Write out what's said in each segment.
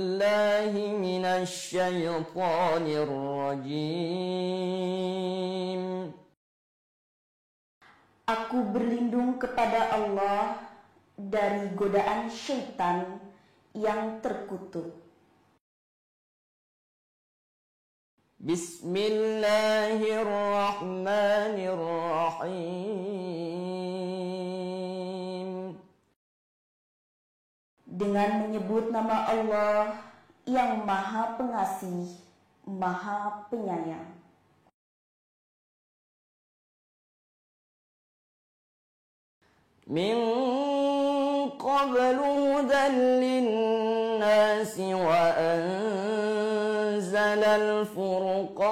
بالله من الشيطان الرجيم. Aku berlindung kepada Allah dari godaan syaitan yang terkutuk. Bismillahirrahmanirrahim. Dengan menyebut nama Allah yang Maha Pengasih, Maha Penyayang. Min qablu hudan linnasi wa anzalal furqan.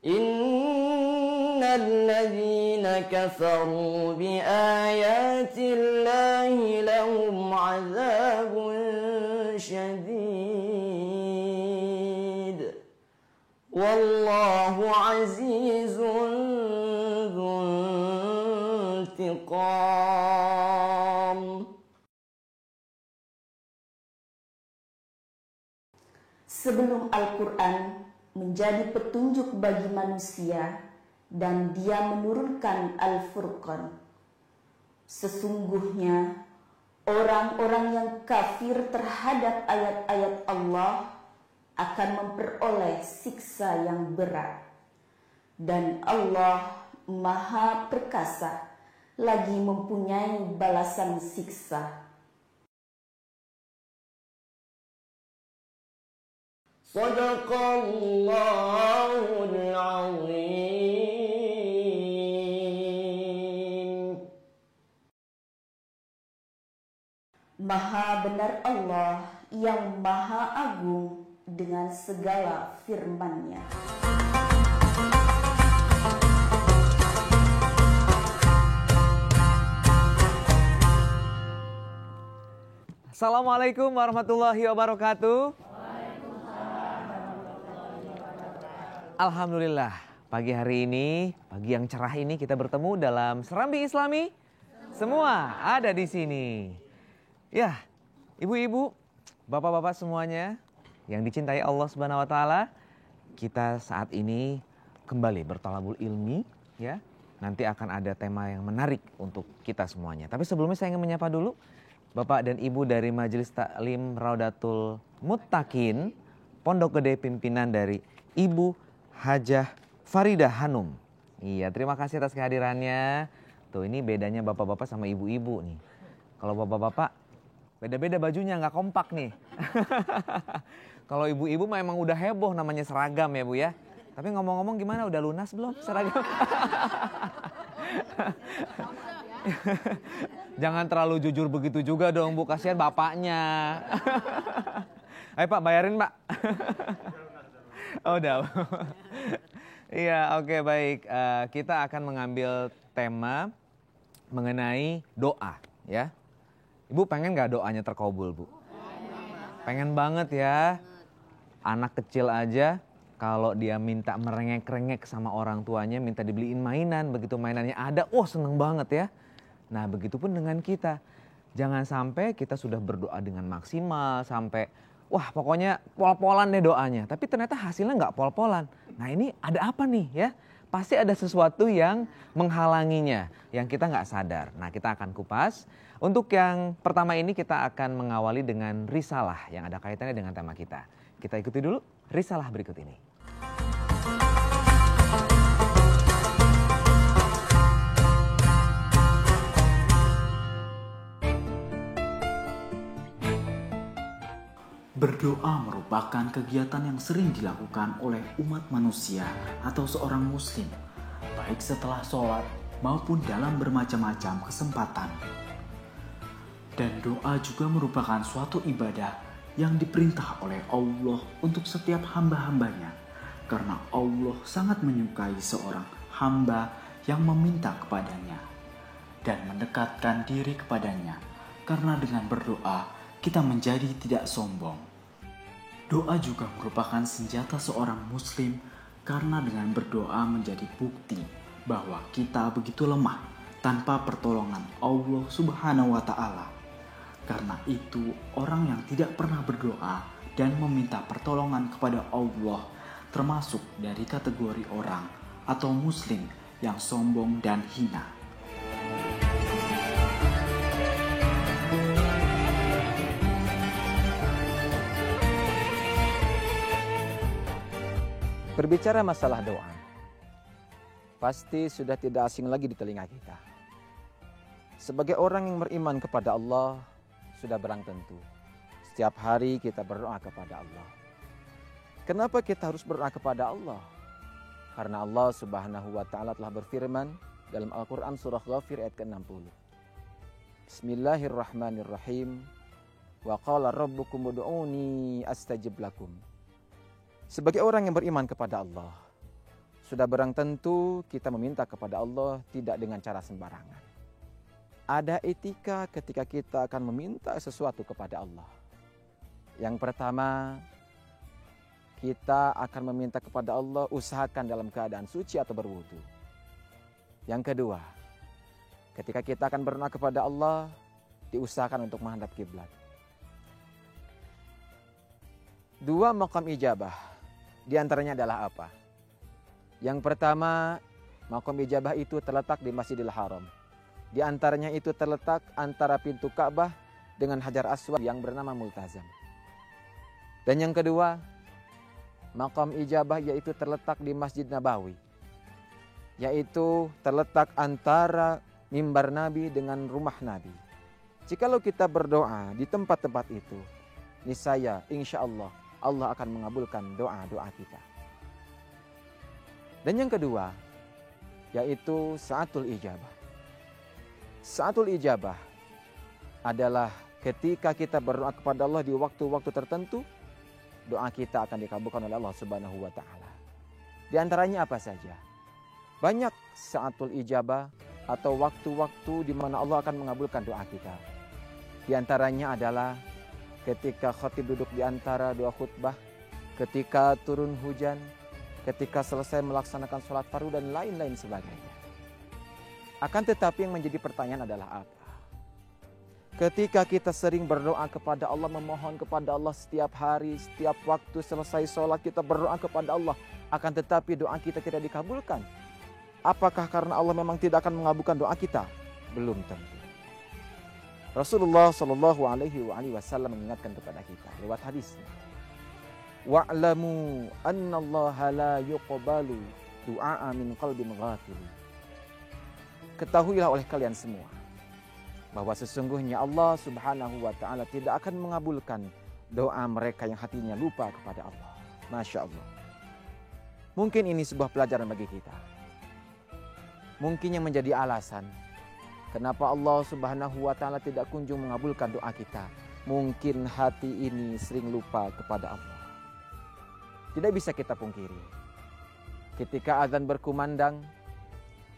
Innal ladzina kafaru bi ayati Allahi lahum azabun syadid. Wallahu azizun dzuntiqam. Sebelum Al-Quran menjadi petunjuk bagi manusia dan Dia menurunkan Al-Furqan, sesungguhnya orang-orang yang kafir terhadap ayat-ayat Allah akan memperoleh siksa yang berat. Dan Allah Maha Perkasa, lagi mempunyai balasan siksa. Sadaqallahul azim. Maha benar Allah yang Maha Agung dengan segala firman-Nya. Assalamualaikum warahmatullahi wabarakatuh. Alhamdulillah, pagi hari ini, pagi yang cerah ini kita bertemu dalam Serambi Islami. Semua ada di sini. Ya, ibu-ibu, bapak-bapak semuanya yang dicintai Allah Subhanahu wa taala, kita saat ini kembali bertolabul ilmi, ya. Nanti akan ada tema yang menarik untuk kita semuanya. Tapi sebelumnya saya ingin menyapa dulu Bapak dan Ibu dari Majelis Taklim Raudatul Muttaqin, Pondok Gede pimpinan dari Ibu Hajah Faridah Hanum. Iya, terima kasih atas kehadirannya. Tuh, ini bedanya bapak-bapak sama ibu-ibu nih. Kalau bapak-bapak beda-beda bajunya, nggak kompak nih. Kalau ibu-ibu memang udah heboh namanya seragam ya Bu ya. Tapi ngomong-ngomong gimana, udah lunas belum seragam? Jangan terlalu jujur begitu juga dong Bu, kasihan bapaknya. Ayo Pak, bayarin Pak. Oh udah. Iya, oke, baik. Kita akan mengambil tema mengenai doa, ya. Ibu pengen gak doanya terkabul, Bu? Pengen banget ya. Anak kecil aja kalau dia minta merengek-rengek sama orang tuanya, minta dibeliin mainan, begitu mainannya ada, seneng banget ya. Nah, begitupun dengan kita. Jangan sampai kita sudah berdoa dengan maksimal sampai pokoknya pol-polan deh doanya. Tapi ternyata hasilnya nggak pol-polan. Nah, ini ada apa nih ya? Pasti ada sesuatu yang menghalanginya, yang kita nggak sadar. Nah, kita akan kupas. Untuk yang pertama ini kita akan mengawali dengan risalah yang ada kaitannya dengan tema kita. Kita ikuti dulu risalah berikut ini. Berdoa merupakan kegiatan yang sering dilakukan oleh umat manusia atau seorang muslim, baik setelah sholat maupun dalam bermacam-macam kesempatan. Dan doa juga merupakan suatu ibadah yang diperintah oleh Allah untuk setiap hamba-hambanya, karena Allah sangat menyukai seorang hamba yang meminta kepadanya dan mendekatkan diri kepadanya, karena dengan berdoa kita menjadi tidak sombong. Doa juga merupakan senjata seorang muslim, karena dengan berdoa menjadi bukti bahwa kita begitu lemah tanpa pertolongan Allah Subhanahu wa Ta'ala. Karena itu, orang yang tidak pernah berdoa dan meminta pertolongan kepada Allah termasuk dari kategori orang atau muslim yang sombong dan hina. Berbicara masalah doa, pasti sudah tidak asing lagi di telinga kita. Sebagai orang yang beriman kepada Allah, sudah barang tentu setiap hari kita berdoa kepada Allah. Kenapa kita harus berdoa kepada Allah? Karena Allah Subhanahu wa taala telah berfirman dalam Al-Qur'an surah Ghafir ayat ke-60. Bismillahirrahmanirrahim. Wa qala rabbukum ud'uni astajib lakum. Sebagai orang yang beriman kepada Allah, sudah barang tentu kita meminta kepada Allah tidak dengan cara sembarangan. Ada etika ketika kita akan meminta sesuatu kepada Allah. Yang pertama, kita akan meminta kepada Allah usahakan dalam keadaan suci atau berwudu. Yang kedua, ketika kita akan berdoa kepada Allah, diusahakan untuk menghadap kiblat. Dua maqam ijabah. Di antaranya adalah apa? Yang pertama, maqam ijabah itu terletak di Masjidil Haram. Di antaranya itu terletak antara pintu Ka'bah dengan Hajar Aswad yang bernama Multazam. Dan yang kedua, maqam ijabah yaitu terletak di Masjid Nabawi. Yaitu terletak antara mimbar Nabi dengan rumah Nabi. Jikalau kita berdoa di tempat-tempat itu, niscaya insya Allah Allah akan mengabulkan doa-doa kita. Dan yang kedua, yaitu saatul ijabah. Saatul ijabah adalah ketika kita berdoa kepada Allah di waktu-waktu tertentu, doa kita akan dikabulkan oleh Allah Subhanahu wa taala. Di antaranya apa saja? Banyak saatul ijabah atau waktu-waktu di mana Allah akan mengabulkan doa kita. Di antaranya adalah ketika khatib duduk di antara dua khutbah, ketika turun hujan, ketika selesai melaksanakan sholat fardu dan lain-lain sebagainya. Akan tetapi yang menjadi pertanyaan adalah apa? Ketika kita sering berdoa kepada Allah, memohon kepada Allah setiap hari, setiap waktu selesai sholat kita berdoa kepada Allah. Akan tetapi doa kita tidak dikabulkan. Apakah karena Allah memang tidak akan mengabulkan doa kita? Belum tentu. Rasulullah Shallallahu Alaihi Wasallam mengingatkan kepada kita lewat hadisnya. Wa'lamu anna Allah la yuqbalu du'a min qalbin ghafil. Ketahuilah oleh kalian semua bahwa sesungguhnya Allah Subhanahu wa taala tidak akan mengabulkan doa mereka yang hatinya lupa kepada Allah. Masya Allah. Mungkin ini sebuah pelajaran bagi kita. Mungkin yang menjadi alasan kenapa Allah Subhanahu wa taala tidak kunjung mengabulkan doa kita. Mungkin hati ini sering lupa kepada Allah. Tidak bisa kita pungkiri. Ketika azan berkumandang,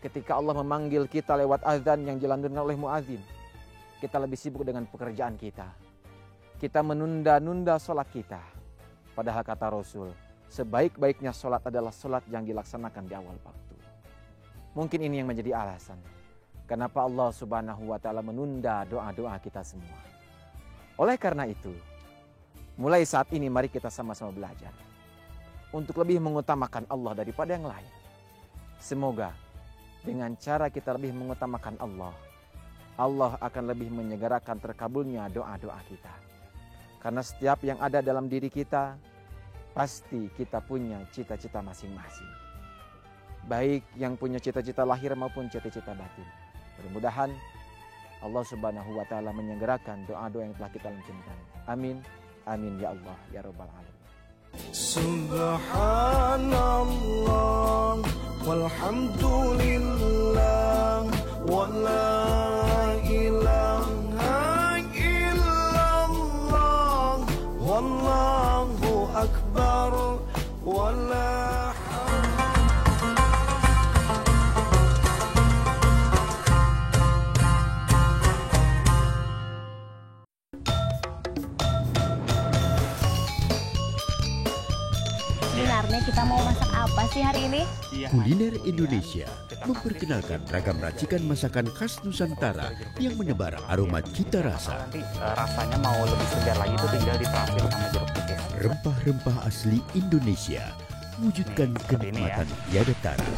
ketika Allah memanggil kita lewat azan yang dilantunkan oleh muazin, kita lebih sibuk dengan pekerjaan kita. Kita menunda-nunda sholat kita. Padahal kata Rasul, sebaik-baiknya sholat adalah sholat yang dilaksanakan di awal waktu. Mungkin ini yang menjadi alasan kenapa Allah Subhanahu wa taala menunda doa-doa kita semua. Oleh karena itu, mulai saat ini mari kita sama-sama belajar untuk lebih mengutamakan Allah daripada yang lain. Semoga dengan cara kita lebih mengutamakan Allah, Allah akan lebih menyegerakan terkabulnya doa-doa kita. Karena setiap yang ada dalam diri kita, pasti kita punya cita-cita masing-masing. Baik yang punya cita-cita lahir maupun cita-cita batin. Mudah-mudahan Allah Subhanahu wa taala menyegerakan doa-doa yang telah kita lantunkan. Amin. Amin ya Allah ya rabbal alamin. Subhanallah walhamdulillah wa la ilaha illallah wallahu akbar wa la sebenarnya kita mau masak apa sih hari ini? Kuliner Indonesia memperkenalkan ragam racikan masakan khas Nusantara yang menebar aroma cita rasa. Nanti rasanya mau lebih segar lagi itu tinggal diterapin sama jeruk nipis. Rempah-rempah asli Indonesia wujudkan kenikmatan tiada tara.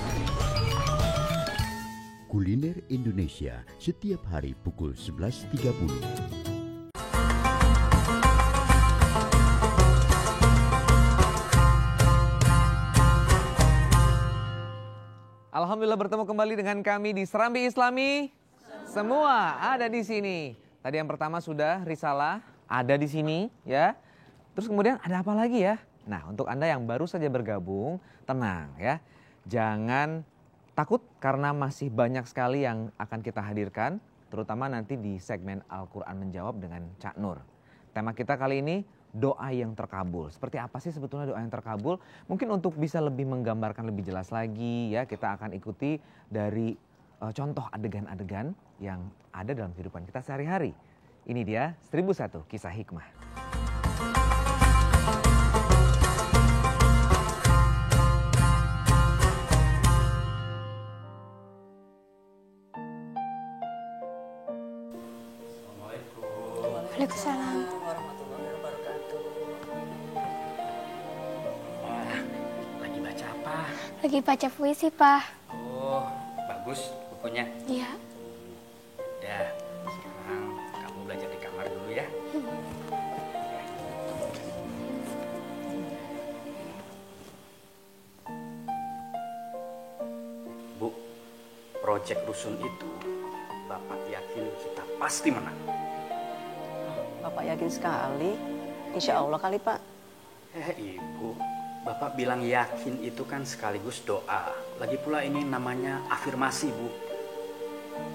Kuliner Indonesia setiap hari pukul 11.30. Alhamdulillah bertemu kembali dengan kami di Serambi Islami. Semua ada di sini. Tadi yang pertama sudah risalah ada di sini ya. Terus kemudian ada apa lagi ya? Nah, untuk Anda yang baru saja bergabung, tenang ya. Jangan takut karena masih banyak sekali yang akan kita hadirkan, terutama nanti di segmen Al-Qur'an Menjawab dengan Cak Nur. Tema kita kali ini doa yang terkabul. Seperti apa sih sebetulnya doa yang terkabul? Mungkin untuk bisa lebih menggambarkan lebih jelas lagi ya, kita akan ikuti dari contoh adegan-adegan yang ada dalam kehidupan kita sehari-hari. Ini dia 1001 kisah hikmah. Waalaikumsalam. Lagi baca apa? Lagi baca puisi, Pak. Oh, bagus bukunya. Iya. Udah, sekarang kamu belajar di kamar dulu ya. Bu, proyek rusun itu Bapak yakin kita pasti menang. Bapak yakin sekali, insya Allah kali Pak. Ibu, Bapak bilang yakin itu kan sekaligus doa. Lagi pula ini namanya afirmasi, Bu.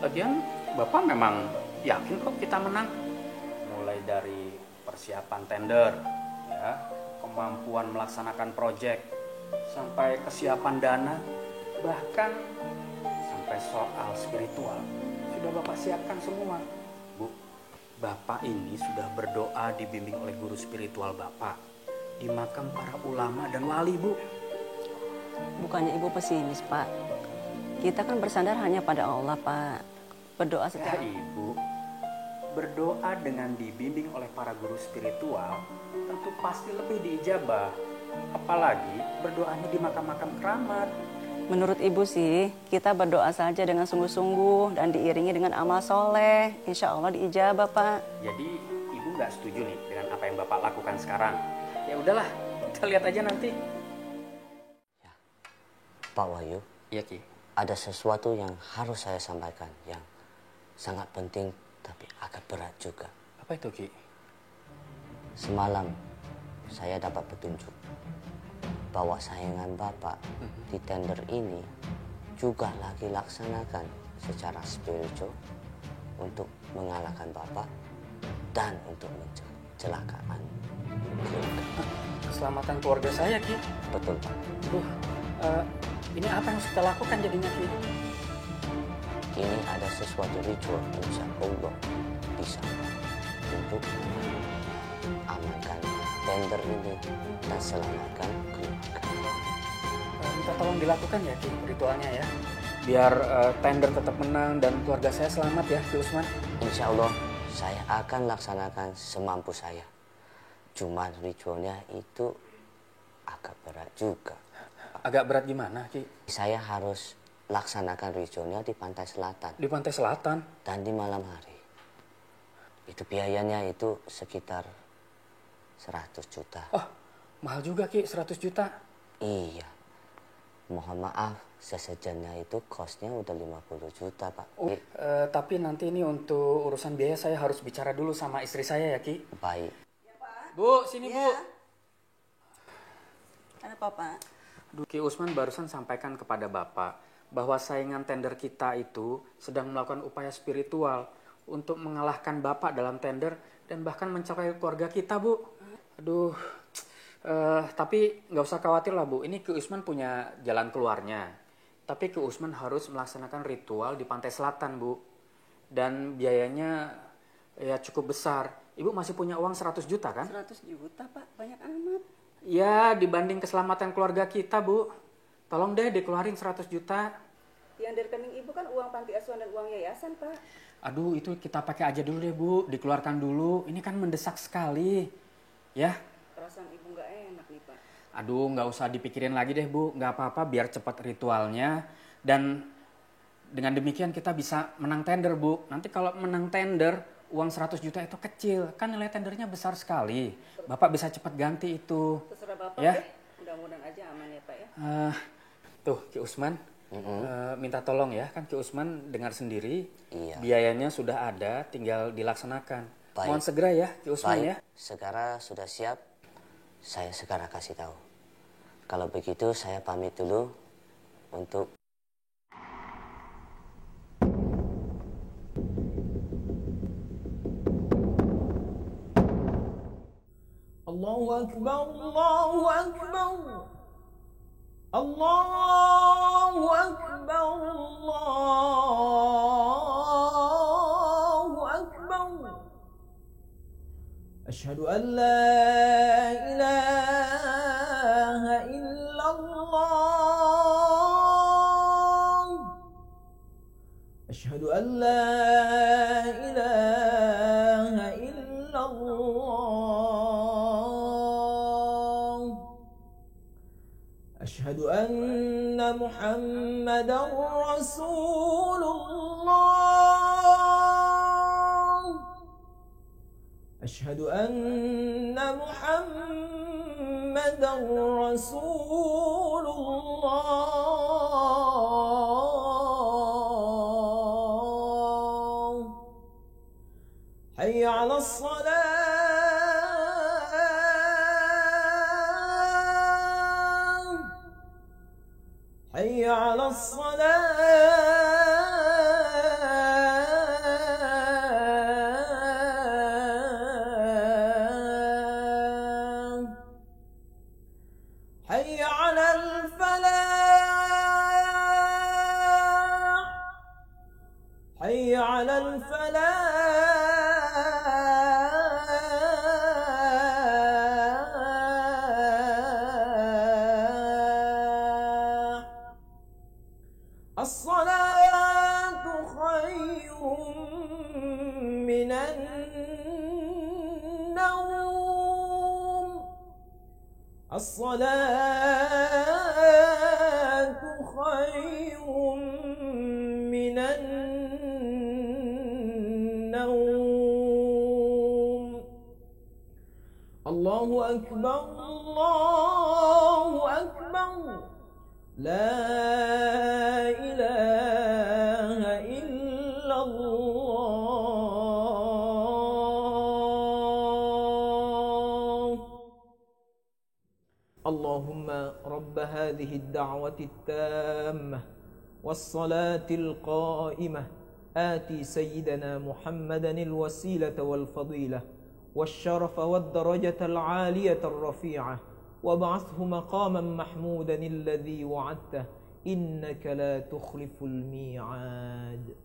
Lagian Bapak memang yakin kok kita menang. Mulai dari persiapan tender, ya, kemampuan melaksanakan proyek, sampai kesiapan dana, bahkan sampai soal spiritual. Sudah Bapak siapkan semua. Bu, Bapak ini sudah berdoa dibimbing oleh guru spiritual Bapak di makam para ulama dan wali, Bu. Bukannya Ibu pesimis, Pak. Kita kan bersandar hanya pada Allah, Pak. Berdoa Ya, secara... Ibu, berdoa dengan dibimbing oleh para guru spiritual tentu pasti lebih diijabah. Apalagi berdoanya di makam-makam keramat. Menurut Ibu sih, kita berdoa saja dengan sungguh-sungguh dan diiringi dengan amal soleh. Insya Allah diijabah, Pak. Jadi Ibu nggak setuju nih dengan apa yang Bapak lakukan sekarang? Ya udahlah, kita lihat aja nanti. Pak Wahyu, Iya, Ki. ada sesuatu yang harus saya sampaikan yang sangat penting tapi agak berat juga. Apa itu, Ki? Semalam saya dapat petunjuk bahwa saingan Bapak di tender ini juga lagi laksanakan secara spiritual untuk mengalahkan Bapak dan untuk kecelakaan keluarga. Keselamatan keluarga saya, Ki. Betul, Pak. Ini apa yang harus kita lakukan jadinya, Ki? Ini ada sesuatu ritual insya Allah bisa untuk amankan tender ini dan selamatkan keluarga. Minta tolong dilakukan ya, Ki, ritualnya ya. Biar tender tetap menang dan keluarga saya selamat ya, Ki Usman. Insya Allah saya akan laksanakan semampu saya. Cuman ritualnya itu agak berat juga. Agak berat gimana, Ki? Saya harus laksanakan ritualnya di pantai selatan. Di pantai selatan? Dan di malam hari. Itu biayanya itu sekitar 100 juta. Oh, mahal juga, Ki, 100 juta. Iya. Mohon maaf, sesajennya itu kosnya udah 50 juta, Pak. Tapi nanti ini untuk urusan biaya saya harus bicara dulu sama istri saya ya, Ki. Baik. Ya, Pak. Bu, sini, Bu. Ada apa, Pak? Ki Usman barusan sampaikan kepada Bapak bahwa saingan tender kita itu sedang melakukan upaya spiritual untuk mengalahkan Bapak dalam tender dan bahkan mencapai keluarga kita, Bu. Aduh, tapi nggak usah khawatir lah, Bu. Ini Ki Usman punya jalan keluarnya. Tapi Ki Usman harus melaksanakan ritual di pantai selatan, Bu. Dan biayanya ya cukup besar. Ibu masih punya uang 100 juta kan? 100 juta, Pak. Banyak amat. Ya, dibanding keselamatan keluarga kita, Bu. Tolong deh dikeluarin 100 juta. Yang dari rekening Ibu kan uang panti asuhan dan uang yayasan, Pak. Aduh, itu kita pakai aja dulu deh, Bu. Dikeluarkan dulu. Ini kan mendesak sekali. Ya. Perasaan Ibu nggak enak nih, Pak. Aduh, nggak usah dipikirin lagi deh, Bu. Nggak apa-apa, biar cepat ritualnya. Dan dengan demikian kita bisa menang tender, Bu. Nanti kalau menang tender, uang 100 juta itu kecil. Kan nilai tendernya besar sekali. Bapak bisa cepat ganti itu. Terserah Bapak ya. deh. Mudah-mudahan aja aman ya, Pak ya. Tuh, Ki Usman. Minta tolong ya, kan Ki Usman dengar sendiri. Iya. Biayanya sudah ada, tinggal dilaksanakan. Baik. Mohon segera ya, Ki Usman. Baik. Ya. Sekarang sudah siap. Saya sekarang kasih tahu. Kalau begitu saya pamit dulu untuk Allahu Akbar, Allahu Akbar. Allahu Akbar, Allahu Akbar. Asyhadu an la ilaha illallah. Asyhadu an la ilaha illallah. Asyhadu anna Muhammadar Rasulullah. Asyhadu anna Muhammadar Rasulullah. Hayya 'alas salah. حي على الصلاة حي على الفلاح حي على الفلاح الصلاة خير من النوم الصلاة خير من النوم الله أكبر الله أكبر لا إله إلا الله اللهم رب هذه الدعوة التامة والصلاة القائمة آتي سيدنا محمدا الوسيلة والفضيلة والشرف والدرجة العالية الرفيعة وابعثه مقاما محمودا الذي وعدته إنك لا تخلف الميعاد.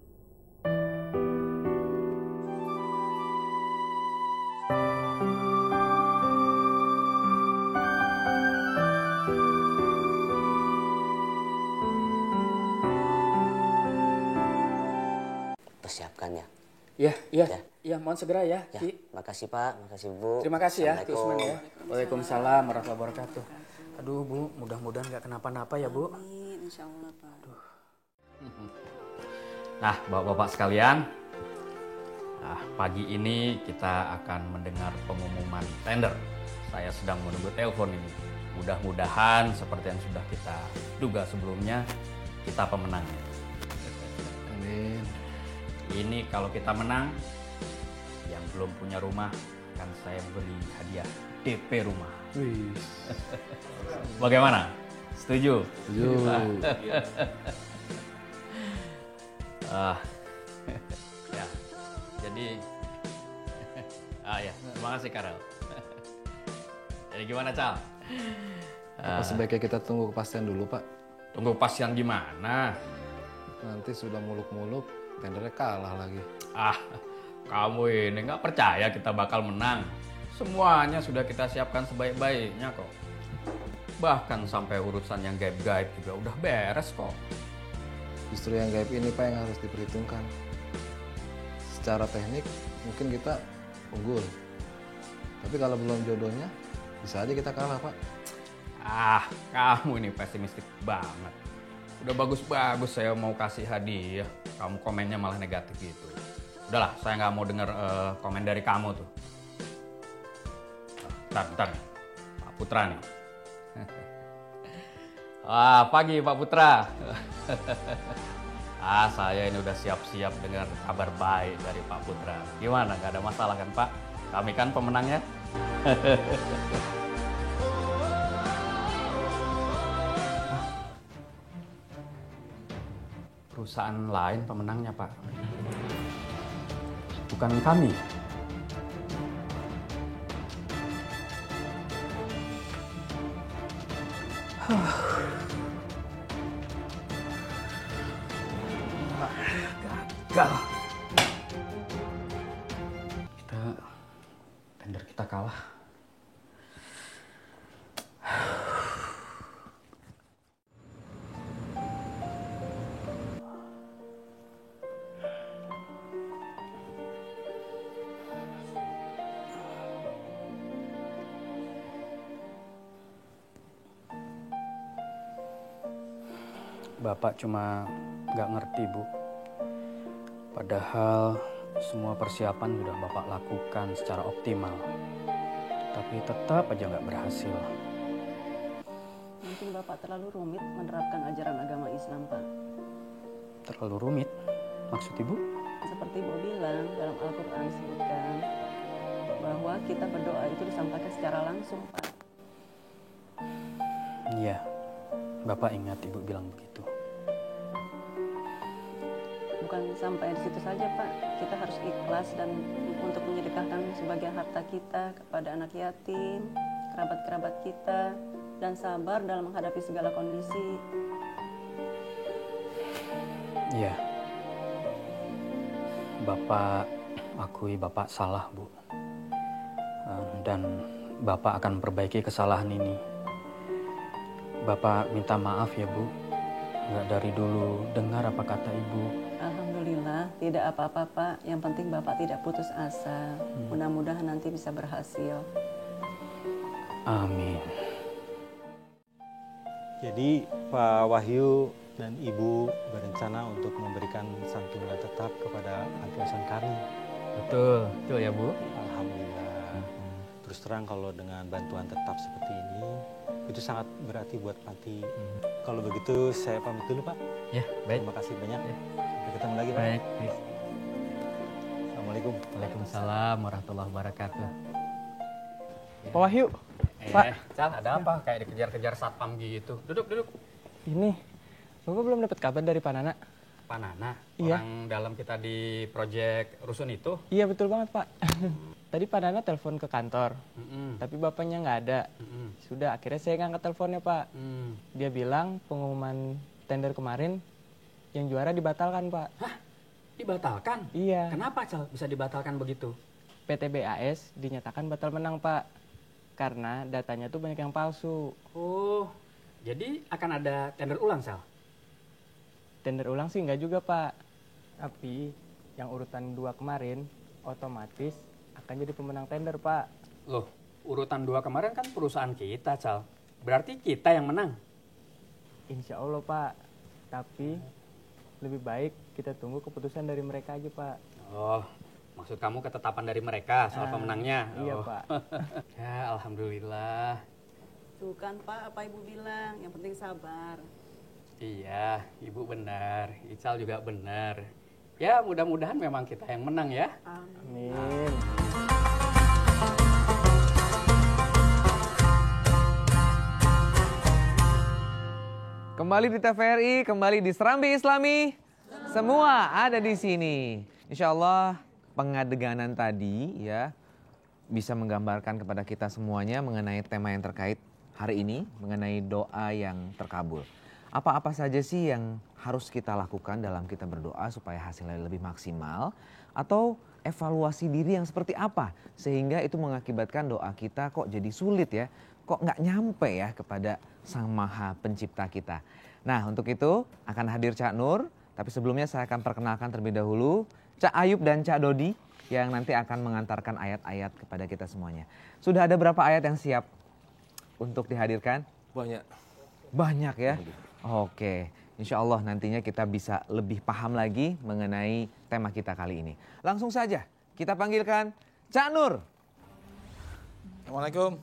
persiapkan ya. Ya, mohon segera ya, Ya, Ki. makasih Pak, makasih Bu. Terima kasih ya, Ki Usman ya. Assalamualaikum. Waalaikumsalam warahmatullahi wabarakatuh. Aduh, Bu, mudah-mudahan nggak kenapa-napa ya, Bu. Amin, insya Allah, Pak. Nah, Bapak-bapak sekalian, pagi ini kita akan mendengar pengumuman tender. Saya sedang menunggu telepon ini. Mudah-mudahan seperti yang sudah kita duga sebelumnya, kita pemenangnya. Amin. Ini kalau kita menang, yang belum punya rumah akan saya beri hadiah DP rumah. Wih. Bagaimana? Setuju? Setuju. Ya, jadi ya, terima kasih Karel. Jadi gimana, Cal? Apa sebaiknya kita tunggu kepastian dulu, Pak? Tunggu kepastian gimana? Nanti sudah muluk-muluk, tendernya kalah lagi. Kamu ini nggak percaya kita bakal menang. Semuanya sudah kita siapkan sebaik-baiknya kok. Bahkan sampai urusan yang gaib-gaib juga udah beres kok. Justru yang gaib ini Pak yang harus diperhitungkan. Secara teknik mungkin kita unggul. Tapi kalau belum jodohnya, bisa aja kita kalah Pak. Ah, kamu ini pesimistik banget. Udah bagus-bagus saya mau kasih hadiah, kamu komennya malah negatif gitu. Udahlah, saya nggak mau denger komen dari kamu tuh. Bentar, Pak Putra nih. Pagi Pak Putra. Saya ini udah siap-siap dengar kabar baik dari Pak Putra. Gimana, nggak ada masalah kan Pak? Kami kan pemenangnya. Perusahaan lain pemenangnya Pak. Bukan kami. Gagal. Tender kita kalah. Bapak cuma nggak ngerti, Bu. Padahal semua persiapan sudah Bapak lakukan secara optimal. Tapi tetap aja nggak berhasil. Mungkin Bapak terlalu rumit menerapkan ajaran agama Islam, Pak. Terlalu rumit? Maksud Ibu? Seperti Ibu bilang, dalam Al-Quran disebutkan bahwa kita berdoa itu disampaikan secara langsung, Pak. Iya, Bapak ingat Ibu bilang begitu. Bukan sampai di situ saja, Pak. Kita harus ikhlas dan untuk menyedekahkan sebagian harta kita kepada anak yatim, kerabat-kerabat kita, dan sabar dalam menghadapi segala kondisi. Iya. Bapak akui Bapak salah, Bu. Dan Bapak akan perbaiki kesalahan ini. Bapak minta maaf ya, Bu. Nggak dari dulu dengar apa kata Ibu. Alhamdulillah, tidak apa-apa, Pak. Yang penting Bapak tidak putus asa. Mudah-mudahan nanti bisa berhasil. Amin. Jadi Pak Wahyu dan Ibu berencana untuk memberikan santunan tetap kepada panti asuhan kami. Betul ya Bu. Alhamdulillah. Terus terang kalau dengan bantuan tetap seperti ini, itu sangat berarti buat panti. Kalau begitu saya pamit dulu Pak. Ya, baik. Terima kasih banyak. Sampai ketemu lagi Pak. Baik. Assalamualaikum. Waalaikumsalam warahmatullahi wabarakatuh. Pak Wahyu. Pak. Cal, ada apa? Kayak dikejar-kejar satpam gitu. Duduk. Ini, Bapak belum dapat kabar dari Pak Nana? Pak Nana? Iya. Orang dalam kita di proyek rusun itu? Iya, betul banget Pak. Tadi Pak Nana telepon ke kantor, tapi bapaknya nggak ada. Sudah, akhirnya saya ngangkat teleponnya Pak. Dia bilang pengumuman tender kemarin yang juara dibatalkan Pak. Hah? Dibatalkan? Iya. Kenapa Cal bisa dibatalkan begitu? PT BAS dinyatakan batal menang Pak. Karena datanya tuh banyak yang palsu. Oh, jadi akan ada tender ulang Cal? Tender ulang sih nggak juga Pak. Tapi yang urutan 2 kemarin otomatis akan jadi pemenang tender Pak. Loh, urutan 2 kemarin kan perusahaan kita Cal. Berarti kita yang menang? Insya Allah Pak. Tapi lebih baik kita tunggu keputusan dari mereka aja Pak. Oh, maksud kamu ketetapan dari mereka soal pemenangnya? Iya Oh. Pak. Ya, alhamdulillah. Tuh kan Pak, apa Ibu bilang, yang penting sabar. Iya, Ibu benar. Ical juga benar. Ya, mudah-mudahan memang kita yang menang ya. Amin. Kembali di TVRI, kembali di Serambi Islami. Semua ada di sini. Insya Allah pengadeganan tadi ya bisa menggambarkan kepada kita semuanya mengenai tema yang terkait hari ini, mengenai doa yang terkabul. Apa-apa saja sih yang harus kita lakukan dalam kita berdoa supaya hasilnya lebih maksimal? Atau evaluasi diri yang seperti apa sehingga itu mengakibatkan doa kita kok jadi sulit ya, kok nggak nyampe ya kepada Sang Maha Pencipta kita. Nah, untuk itu akan hadir Cak Nur, tapi sebelumnya saya akan perkenalkan terlebih dahulu Cak Ayub dan Cak Dodi yang nanti akan mengantarkan ayat-ayat kepada kita semuanya. Sudah ada berapa ayat yang siap untuk dihadirkan? Banyak. Banyak ya? Oke, insya Allah nantinya kita bisa lebih paham lagi mengenai tema kita kali ini. Langsung saja kita panggilkan Cak Nur. Assalamualaikum.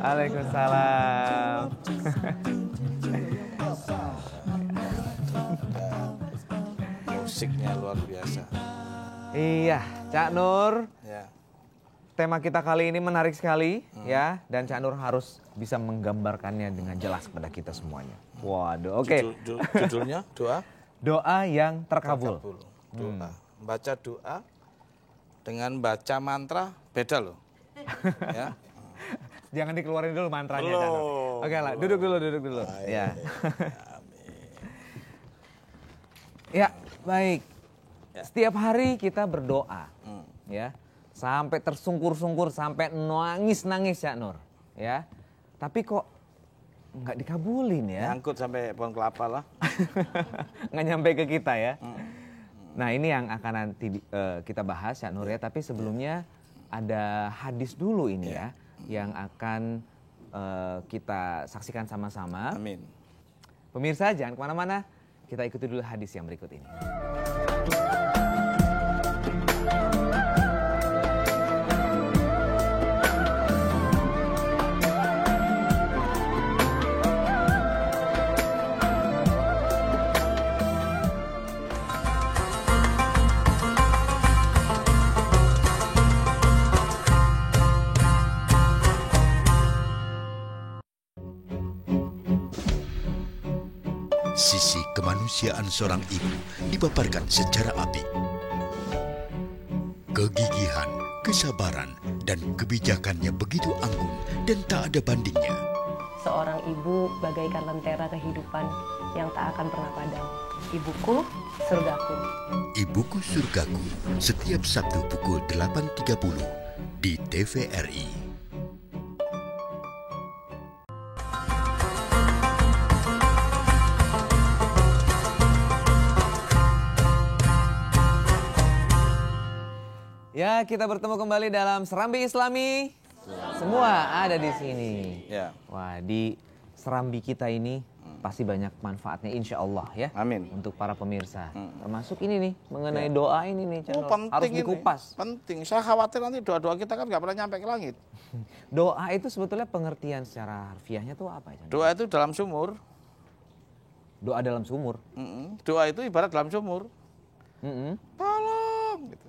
Waalaikumsalam. Musiknya luar biasa. Iya, Cak Nur. Ya. Tema kita kali ini menarik sekali ya, dan Cak Nur harus bisa menggambarkannya dengan jelas kepada kita semuanya. Waduh, oke. Judulnya doa? Doa yang terkabul. Doa. Baca doa dengan baca mantra beda loh. Ya. Jangan dikeluarin dulu mantranya, Cak Nur. Oke lah, duduk dulu. Ya. Ya, baik. Setiap hari kita berdoa, ya, sampai tersungkur-sungkur, sampai nangis Cak Nur, ya. Tapi kok nggak dikabulin ya? Nyangkut sampai pohon kelapa lah. Nggak nyampe ke kita ya. Nah, ini yang akan nanti kita bahas Cak Nur ya. Tapi sebelumnya ada hadis dulu ini ya, yang akan kita saksikan sama-sama. Amin. Pemirsa jangan kemana-mana, kita ikuti dulu hadis yang berikut ini. Sisi kemanusiaan seorang ibu dipaparkan secara apik. Kegigihan, kesabaran, dan kebijakannya begitu anggun dan tak ada bandingnya. Seorang ibu bagaikan lentera kehidupan yang tak akan pernah padam. Ibuku, surgaku. Ibuku Surgaku, setiap Sabtu pukul 8.30 di TVRI. Ya, kita bertemu kembali dalam Serambi Islami. Semua ada di sini. Ya. Wah, di Serambi kita ini pasti banyak manfaatnya insya Allah ya. Amin. Untuk para pemirsa. Termasuk ini nih, mengenai doa ini nih. Channel. Penting Harus dikupas. Ini. Penting. Saya khawatir nanti doa-doa kita kan nggak pernah nyampe ke langit. Doa itu sebetulnya pengertian secara harfiahnya tuh apa? Channel? Doa itu dalam sumur. Doa dalam sumur? Doa itu ibarat dalam sumur. Tolong gitu.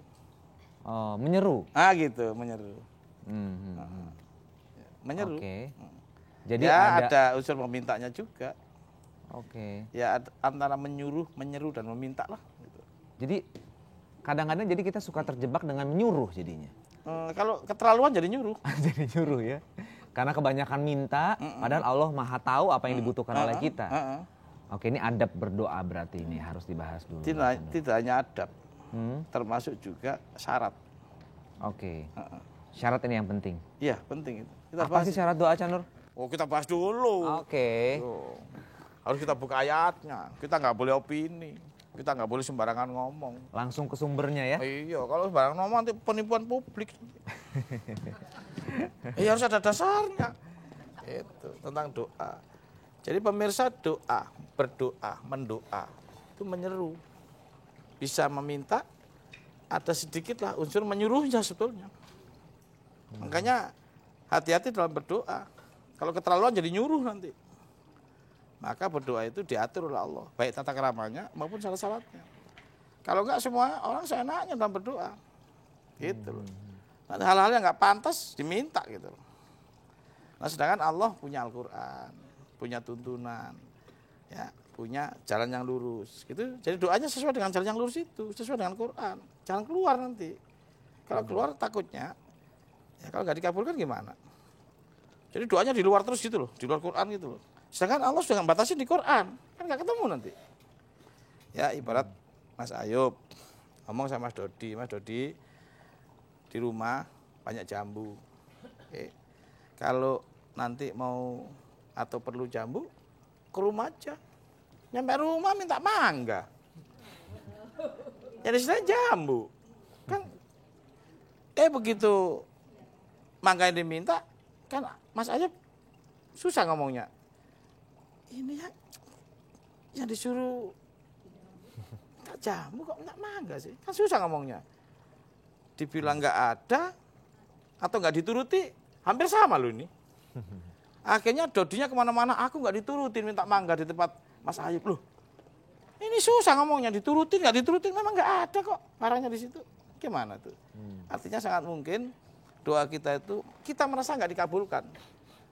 Oh, menyeru? Gitu, menyeru. Menyeru. Oke. Jadi ya, ada unsur memintanya juga. Oke. Ya antara menyuruh, menyeru dan meminta lah. Gitu. Jadi kadang-kadang jadi kita suka terjebak dengan menyuruh jadinya. Kalau keterlaluan jadi nyuruh. Jadi nyuruh ya. Karena kebanyakan minta, padahal Allah Maha tahu apa yang dibutuhkan oleh kita. Oke, ini adab berdoa berarti ini harus dibahas dulu. Tidak hanya adab, termasuk juga syarat. Oke. Syarat ini yang penting. Iya, penting itu. Apa sih syarat doa, Cak Nur? Oh, kita bahas dulu. Oke. Harus kita buka ayatnya. Kita nggak boleh opini. Kita nggak boleh sembarangan ngomong. Langsung ke sumbernya ya? Iya, kalau sembarangan ngomong nanti penipuan publik. Harus ada dasarnya. Itu tentang doa. Jadi pemirsa doa, berdoa, mendoa itu menyeru. Bisa meminta, ada sedikitlah unsur menyuruhnya sebetulnya. Makanya hati-hati dalam berdoa. Kalau keterlaluan jadi nyuruh nanti. Maka berdoa itu diatur oleh Allah, baik tata keramanya maupun salat-salatnya. Kalau enggak semua orang seenaknya dalam berdoa. Gitu loh. Nah, hal-hal yang enggak pantas diminta gitu loh. Nah, sedangkan Allah punya Al-Qur'an, punya tuntunan, ya, punya jalan yang lurus. Gitu. Jadi doanya sesuai dengan jalan yang lurus itu, sesuai dengan Quran. Jangan keluar nanti. Kalau keluar takutnya, ya kalau nggak dikabulkan gimana? Jadi doanya di luar terus gitu loh, di luar Quran gitu loh. Sedangkan Allah sudah batasin di Quran, kan nggak ketemu nanti. Ya ibarat Mas Ayub ngomong sama Mas Dodi, di rumah banyak jambu. Oke. Kalau nanti mau atau perlu jambu, ke rumah aja. Nyampe rumah minta mangga. Jadi istilahnya jambu. Kan begitu mangga yang diminta, kan Mas Ayub susah ngomongnya. Ini yang disuruh tak jamu kok minta mangga sih? Kan susah ngomongnya. Dibilang nggak ada atau nggak dituruti, hampir sama loh ini. Akhirnya Dodinya kemana-mana, aku nggak diturutin minta mangga di tempat Mas Ayub. Loh, ini susah ngomongnya, diturutin nggak diturutin, memang nggak ada kok barangnya di situ. Gimana tuh? Artinya sangat mungkin doa kita itu, kita merasa nggak dikabulkan.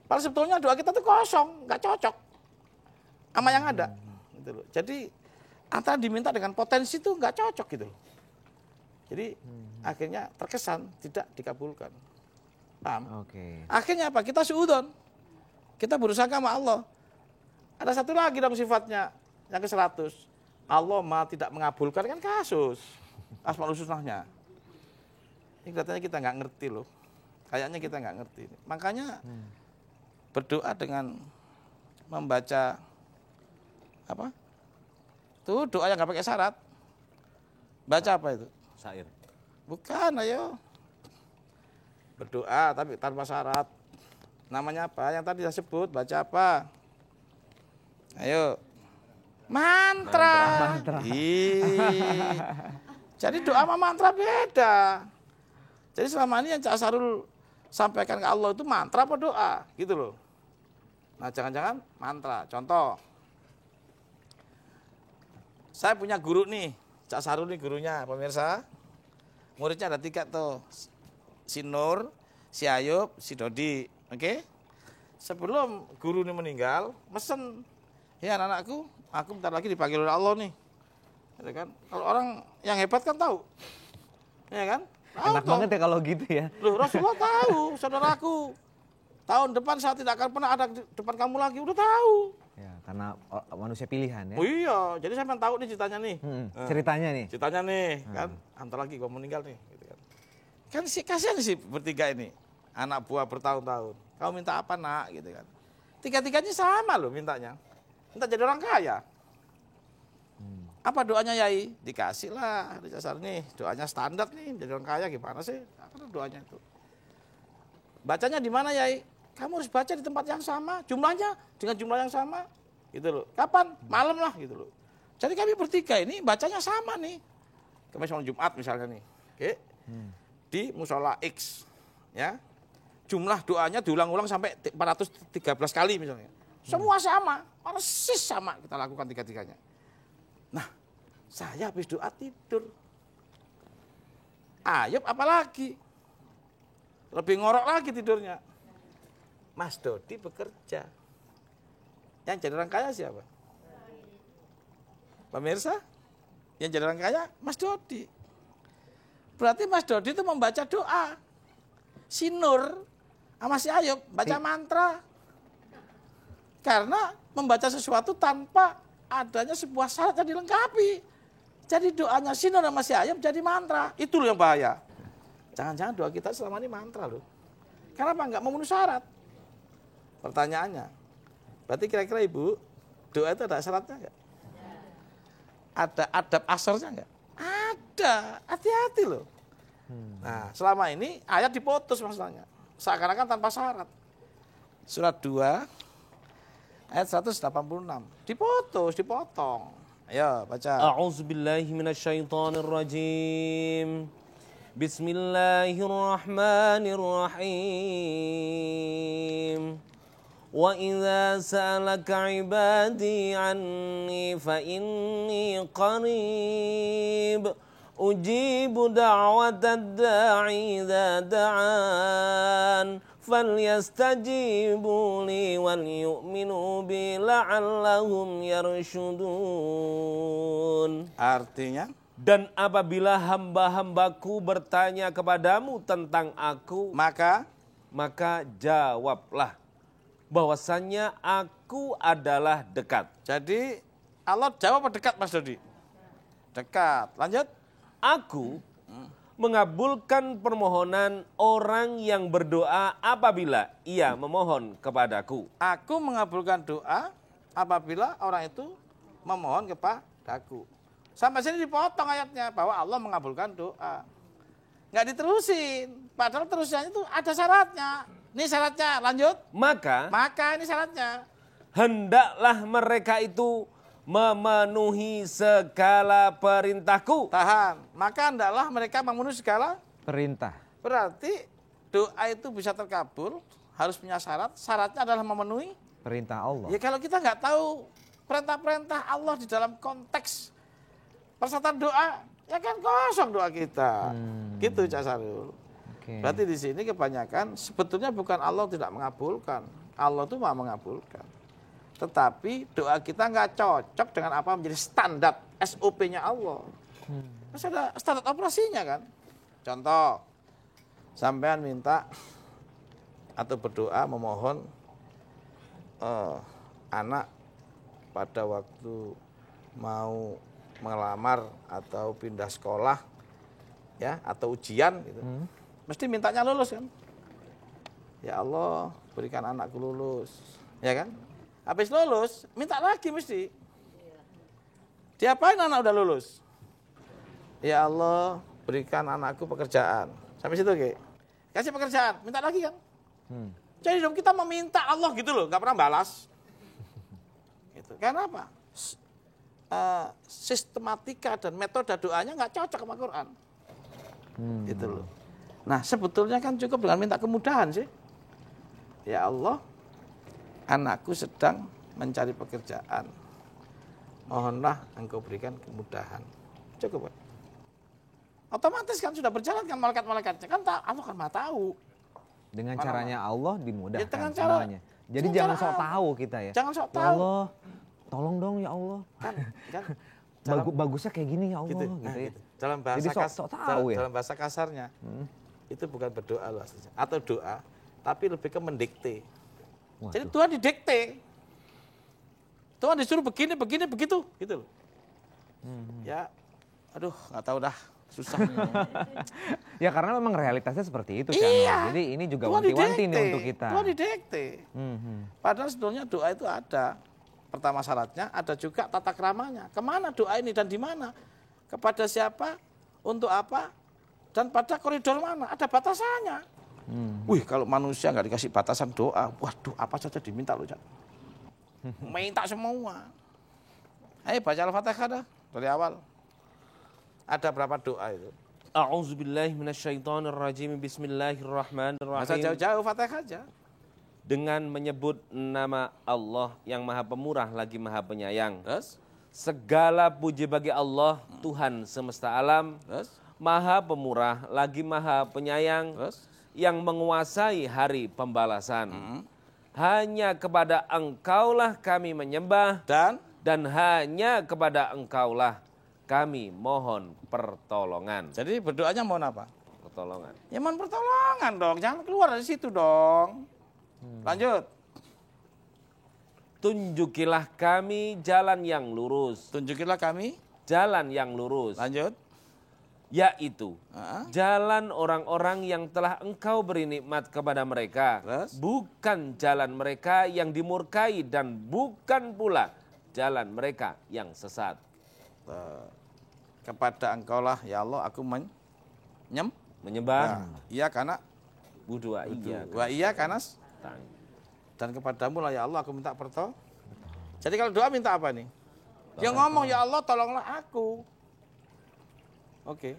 Padahal sebetulnya doa kita tuh kosong, nggak cocok sama yang ada. Gitu loh. Jadi antara diminta dengan potensi itu nggak cocok gitu loh. Jadi akhirnya terkesan tidak dikabulkan. Paham? Oke. Akhirnya apa? Kita suudzon. Kita berusaha sama Allah. Ada satu lagi dong sifatnya, yang ke-100. Allah tidak mengabulkan, kan kasus. Asmaul Husnanya. Ini katanya kita nggak ngerti loh. Kayaknya kita nggak ngerti. Makanya berdoa dengan membaca apa? Tuh doa yang nggak pakai syarat. Baca apa itu? Syair. Bukan, ayo. Berdoa tapi tanpa syarat. Namanya apa? Yang tadi saya sebut, baca apa? Ayo. Mantra. Jadi doa sama mantra beda. Jadi selama ini yang Cak Sarul sampaikan ke Allah itu mantra apa doa? Gitu loh. Nah jangan-jangan mantra. Contoh. Saya punya guru nih. Cak Sarul nih gurunya, pemirsa. Muridnya ada 3 tuh. Si Nur, si Ayub, si Dodi. Oke? Sebelum guru ini meninggal, mesen, ya anak-anakku, aku bentar lagi dipanggil oleh Allah nih. Gitu kan? Kalau orang yang hebat kan tahu. Ya kan? Enak banget ya kalau gitu ya. Loh, Rasulullah tahu, saudaraku. Tahun depan saya tidak akan pernah ada di depan kamu lagi, udah tahu. Ya, karena manusia pilihan ya. Oh iya, jadi saya pengen tahu nih ceritanya nih. Ceritanya nih. Ceritanya nih, kan. Antar lagi kau meninggal nih. Gitu kan. Kan sih kasihan sih bertiga ini. Anak buah bertahun-tahun. Kau minta apa nak? Gitu kan. 3-tiganya sama loh mintanya. Minta jadi orang kaya. Apa doanya Yai? Dikasih lah. Dasar nih, doanya standar nih. Jadi orang kaya gimana sih? Apa doanya itu? Bacanya di mana Yai? Kamu harus baca di tempat yang sama. Jumlahnya dengan jumlah yang sama. Gitu loh. Kapan? Malam lah gitu loh. Jadi kami bertiga ini bacanya sama nih. Kami sholat Jumat misalnya nih. Oke. Di musola X. Ya. Jumlah doanya diulang-ulang sampai 413 kali misalnya. Semua sama. Persis sama kita lakukan 3-tiganya. Nah, saya habis doa tidur. Ayub apalagi? Lebih ngorok lagi tidurnya. Mas Dodi bekerja. Yang jadi orang kaya siapa? Pemirsa? Yang jadi orang kaya Mas Dodi. Berarti Mas Dodi itu membaca doa. Si Nur sama si Ayub baca mantra. Karena membaca sesuatu tanpa adanya sebuah syarat yang dilengkapi. Jadi doanya si Nur sama si Ayub jadi mantra. Itu loh yang bahaya. Jangan-jangan doa kita selama ini mantra loh. Kenapa enggak memenuhi syarat? Pertanyaannya, berarti kira-kira Ibu, doa itu ada syaratnya enggak? Ada adab asarnya enggak? Ada, hati-hati loh. Nah, selama ini ayat diputus maksudnya. Seakan-akan tanpa syarat. Surat 2, ayat 186. Diputus, dipotong. Ayo, baca. A'udzubillahi minasyaitonirrajim. Bismillahirrahmanirrahim. Wa idza sa'alaka 'ibadi 'anni fa inni qarib ujibu da'watad da'i idza da'an falyastajibu li wal yu'minu bi la'allahum yarshudun. Artinya, dan apabila hamba-hambaku bertanya kepadamu tentang aku, maka jawablah bahwasannya aku adalah dekat. Jadi Allah jawab dekat Mas Dodi? Dekat. Lanjut. Aku mengabulkan permohonan orang yang berdoa apabila ia memohon kepadaku. Aku mengabulkan doa apabila orang itu memohon kepadaku. Sampai sini dipotong ayatnya bahwa Allah mengabulkan doa. Nggak diterusin. Padahal terusannya itu ada syaratnya. Ini syaratnya, lanjut. Maka ini syaratnya. Hendaklah mereka itu memenuhi segala perintahku. Tahan. Maka hendaklah mereka memenuhi segala perintah. Berarti doa itu bisa terkabul, harus punya syarat. Syaratnya adalah memenuhi perintah Allah. Ya kalau kita nggak tahu perintah-perintah Allah di dalam konteks persyaratan doa, ya kan kosong doa kita. Gitu Cak Sarul. Berarti di sini kebanyakan sebetulnya bukan Allah tidak mengabulkan. Allah itu mau mengabulkan. Tetapi doa kita nggak cocok dengan apa menjadi standar SOP-nya Allah. Masih ada standar operasinya kan. Contoh, sampean minta atau berdoa memohon anak pada waktu mau melamar atau pindah sekolah ya atau ujian gitu. Mesti mintanya lulus kan. Ya Allah, berikan anakku lulus. Ya kan? Habis lulus, minta lagi mesti. Diapain anak udah lulus? Ya Allah, berikan anakku pekerjaan. Sampai situ oke. Kasih pekerjaan, minta lagi kan? Jadi dong kita meminta Allah gitu loh, nggak pernah balas. Gitu. Karena apa? Sistematika dan metode doanya nggak cocok sama Quran. Gitu loh. Nah sebetulnya kan cukup dengan minta kemudahan sih. Ya Allah, anakku sedang mencari pekerjaan. Mohonlah engkau berikan kemudahan. Cukup kan? Otomatis kan sudah berjalan kan malaikat-malaikatnya. Kan Allah kan maha tahu. Dengan caranya Allah dimudahkan Ya, dengan cara- semuanya. Jadi dengan jangan cara sok tahu kita ya. Jangan sok Ya tahu. Allah, tolong dong ya Allah. Kan Bagusnya kayak gini ya Allah. gitu. Gitu ya. Gitu. Dalam bahasa Jadi sok tahu ya. dalam bahasa kasarnya itu bukan berdoa loh aslinya. Atau doa, tapi lebih ke mendikte. Jadi Tuhan didikte. Tuhan disuruh begini, begitu, gitu loh. Ya, aduh, nggak tahu dah, susah. Ya karena memang realitasnya seperti itu. Iya. Jadi ini juga Tuhan wanti-wanti nih didikte. untuk kita. Tuhan didikte. Padahal sebetulnya doa itu ada. Pertama syaratnya, ada juga tata keramanya. Kemana doa ini dan di mana? Kepada siapa? Untuk apa? Dan pada koridor mana? Ada batasannya. Wih, kalau manusia nggak dikasih batasan doa, waduh, apa saja diminta loh, Cak. Minta semua. Ayo baca Al-Fatihah dah dari awal. Ada berapa doa itu? A'udzubillahi minasyaitonirrajim. Bismillahirrahmanirrahim. Masa jauh-jauh Fatihah aja. Dengan menyebut nama Allah yang Maha Pemurah lagi Maha Penyayang. Segala puji bagi Allah, Tuhan semesta alam, Maha Pemurah lagi Maha Penyayang, yang menguasai hari pembalasan. Hanya kepada Engkaulah kami menyembah, dan hanya kepada Engkaulah kami mohon pertolongan. Jadi berdoanya mohon apa? Pertolongan. Ya mohon pertolongan dong, jangan keluar dari situ dong. Lanjut. Tunjukilah kami jalan yang lurus. Tunjukilah kami jalan yang lurus. Lanjut. Yaitu jalan orang-orang yang telah Engkau beri nikmat kepada mereka. Bukan jalan mereka yang dimurkai dan bukan pula jalan mereka yang sesat. Kepada Engkaulah ya Allah aku menyembah. Iya karena Budua iya. Wa iya karena dan kepadamu lah ya Allah aku minta pertolongan. Jadi kalau doa minta apa nih? Dia ngomong ya Allah tolonglah aku. Oke.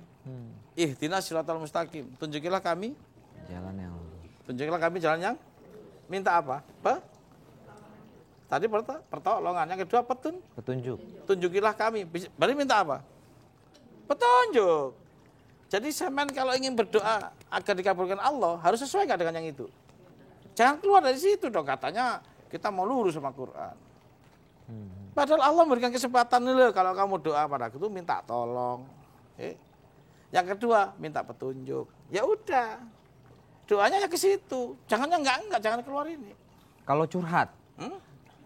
Ihdinas siratal mustaqim. Tunjukilah kami jalan yang lurus. Tunjukilah kami jalan yang minta apa? Tadi pertolongan, yang kedua petunjuk. Tunjukilah kami. Berarti minta apa? Petunjuk. Jadi semen kalau ingin berdoa agar dikabulkan Allah harus sesuai nggak dengan yang itu. Jangan keluar dari situ dong, katanya kita mau lurus sama Quran. Padahal Allah memberikan kesempatan loh kalau kamu doa padaku itu minta tolong. Yang kedua minta petunjuk. Ya udah, doanya ya ke situ. Jangan enggak, jangan keluar ini. Kalau curhat,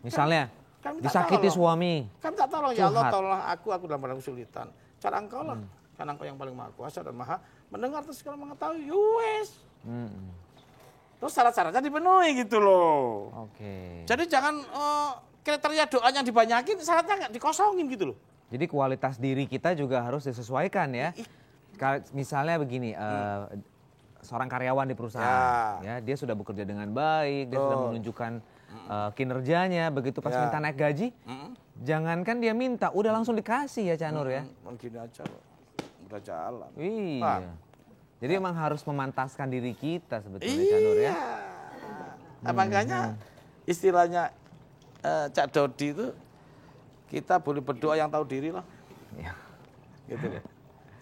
misalnya kan disakiti tolong. suami. Kan minta tolong ya Allah Curhat. tolonglah aku dalam kesulitan. Cara engkau lah karena Engkau yang paling maha kuasa dan maha mendengar terus segala mengetahui. Yuwes. Terus syarat-syaratnya dipenuhi gitu loh. Oke. Jadi jangan kriteria doanya dibanyakin, syaratnya nggak dikosongin gitu loh. Jadi kualitas diri kita juga harus disesuaikan ya. Misalnya begini, seorang karyawan di perusahaan, ya dia sudah bekerja dengan baik, dia sudah menunjukkan kinerjanya. Begitu pas minta naik gaji, jangankan dia minta, udah langsung dikasih ya Cak Nur ya. Gini aja loh, udah jalan. Iya. Jadi emang harus memantaskan diri kita sebetulnya Cak Nur ya. Makanya istilahnya Cak Dodi itu, kita boleh berdoa yang tahu diri lah. Gitu loh.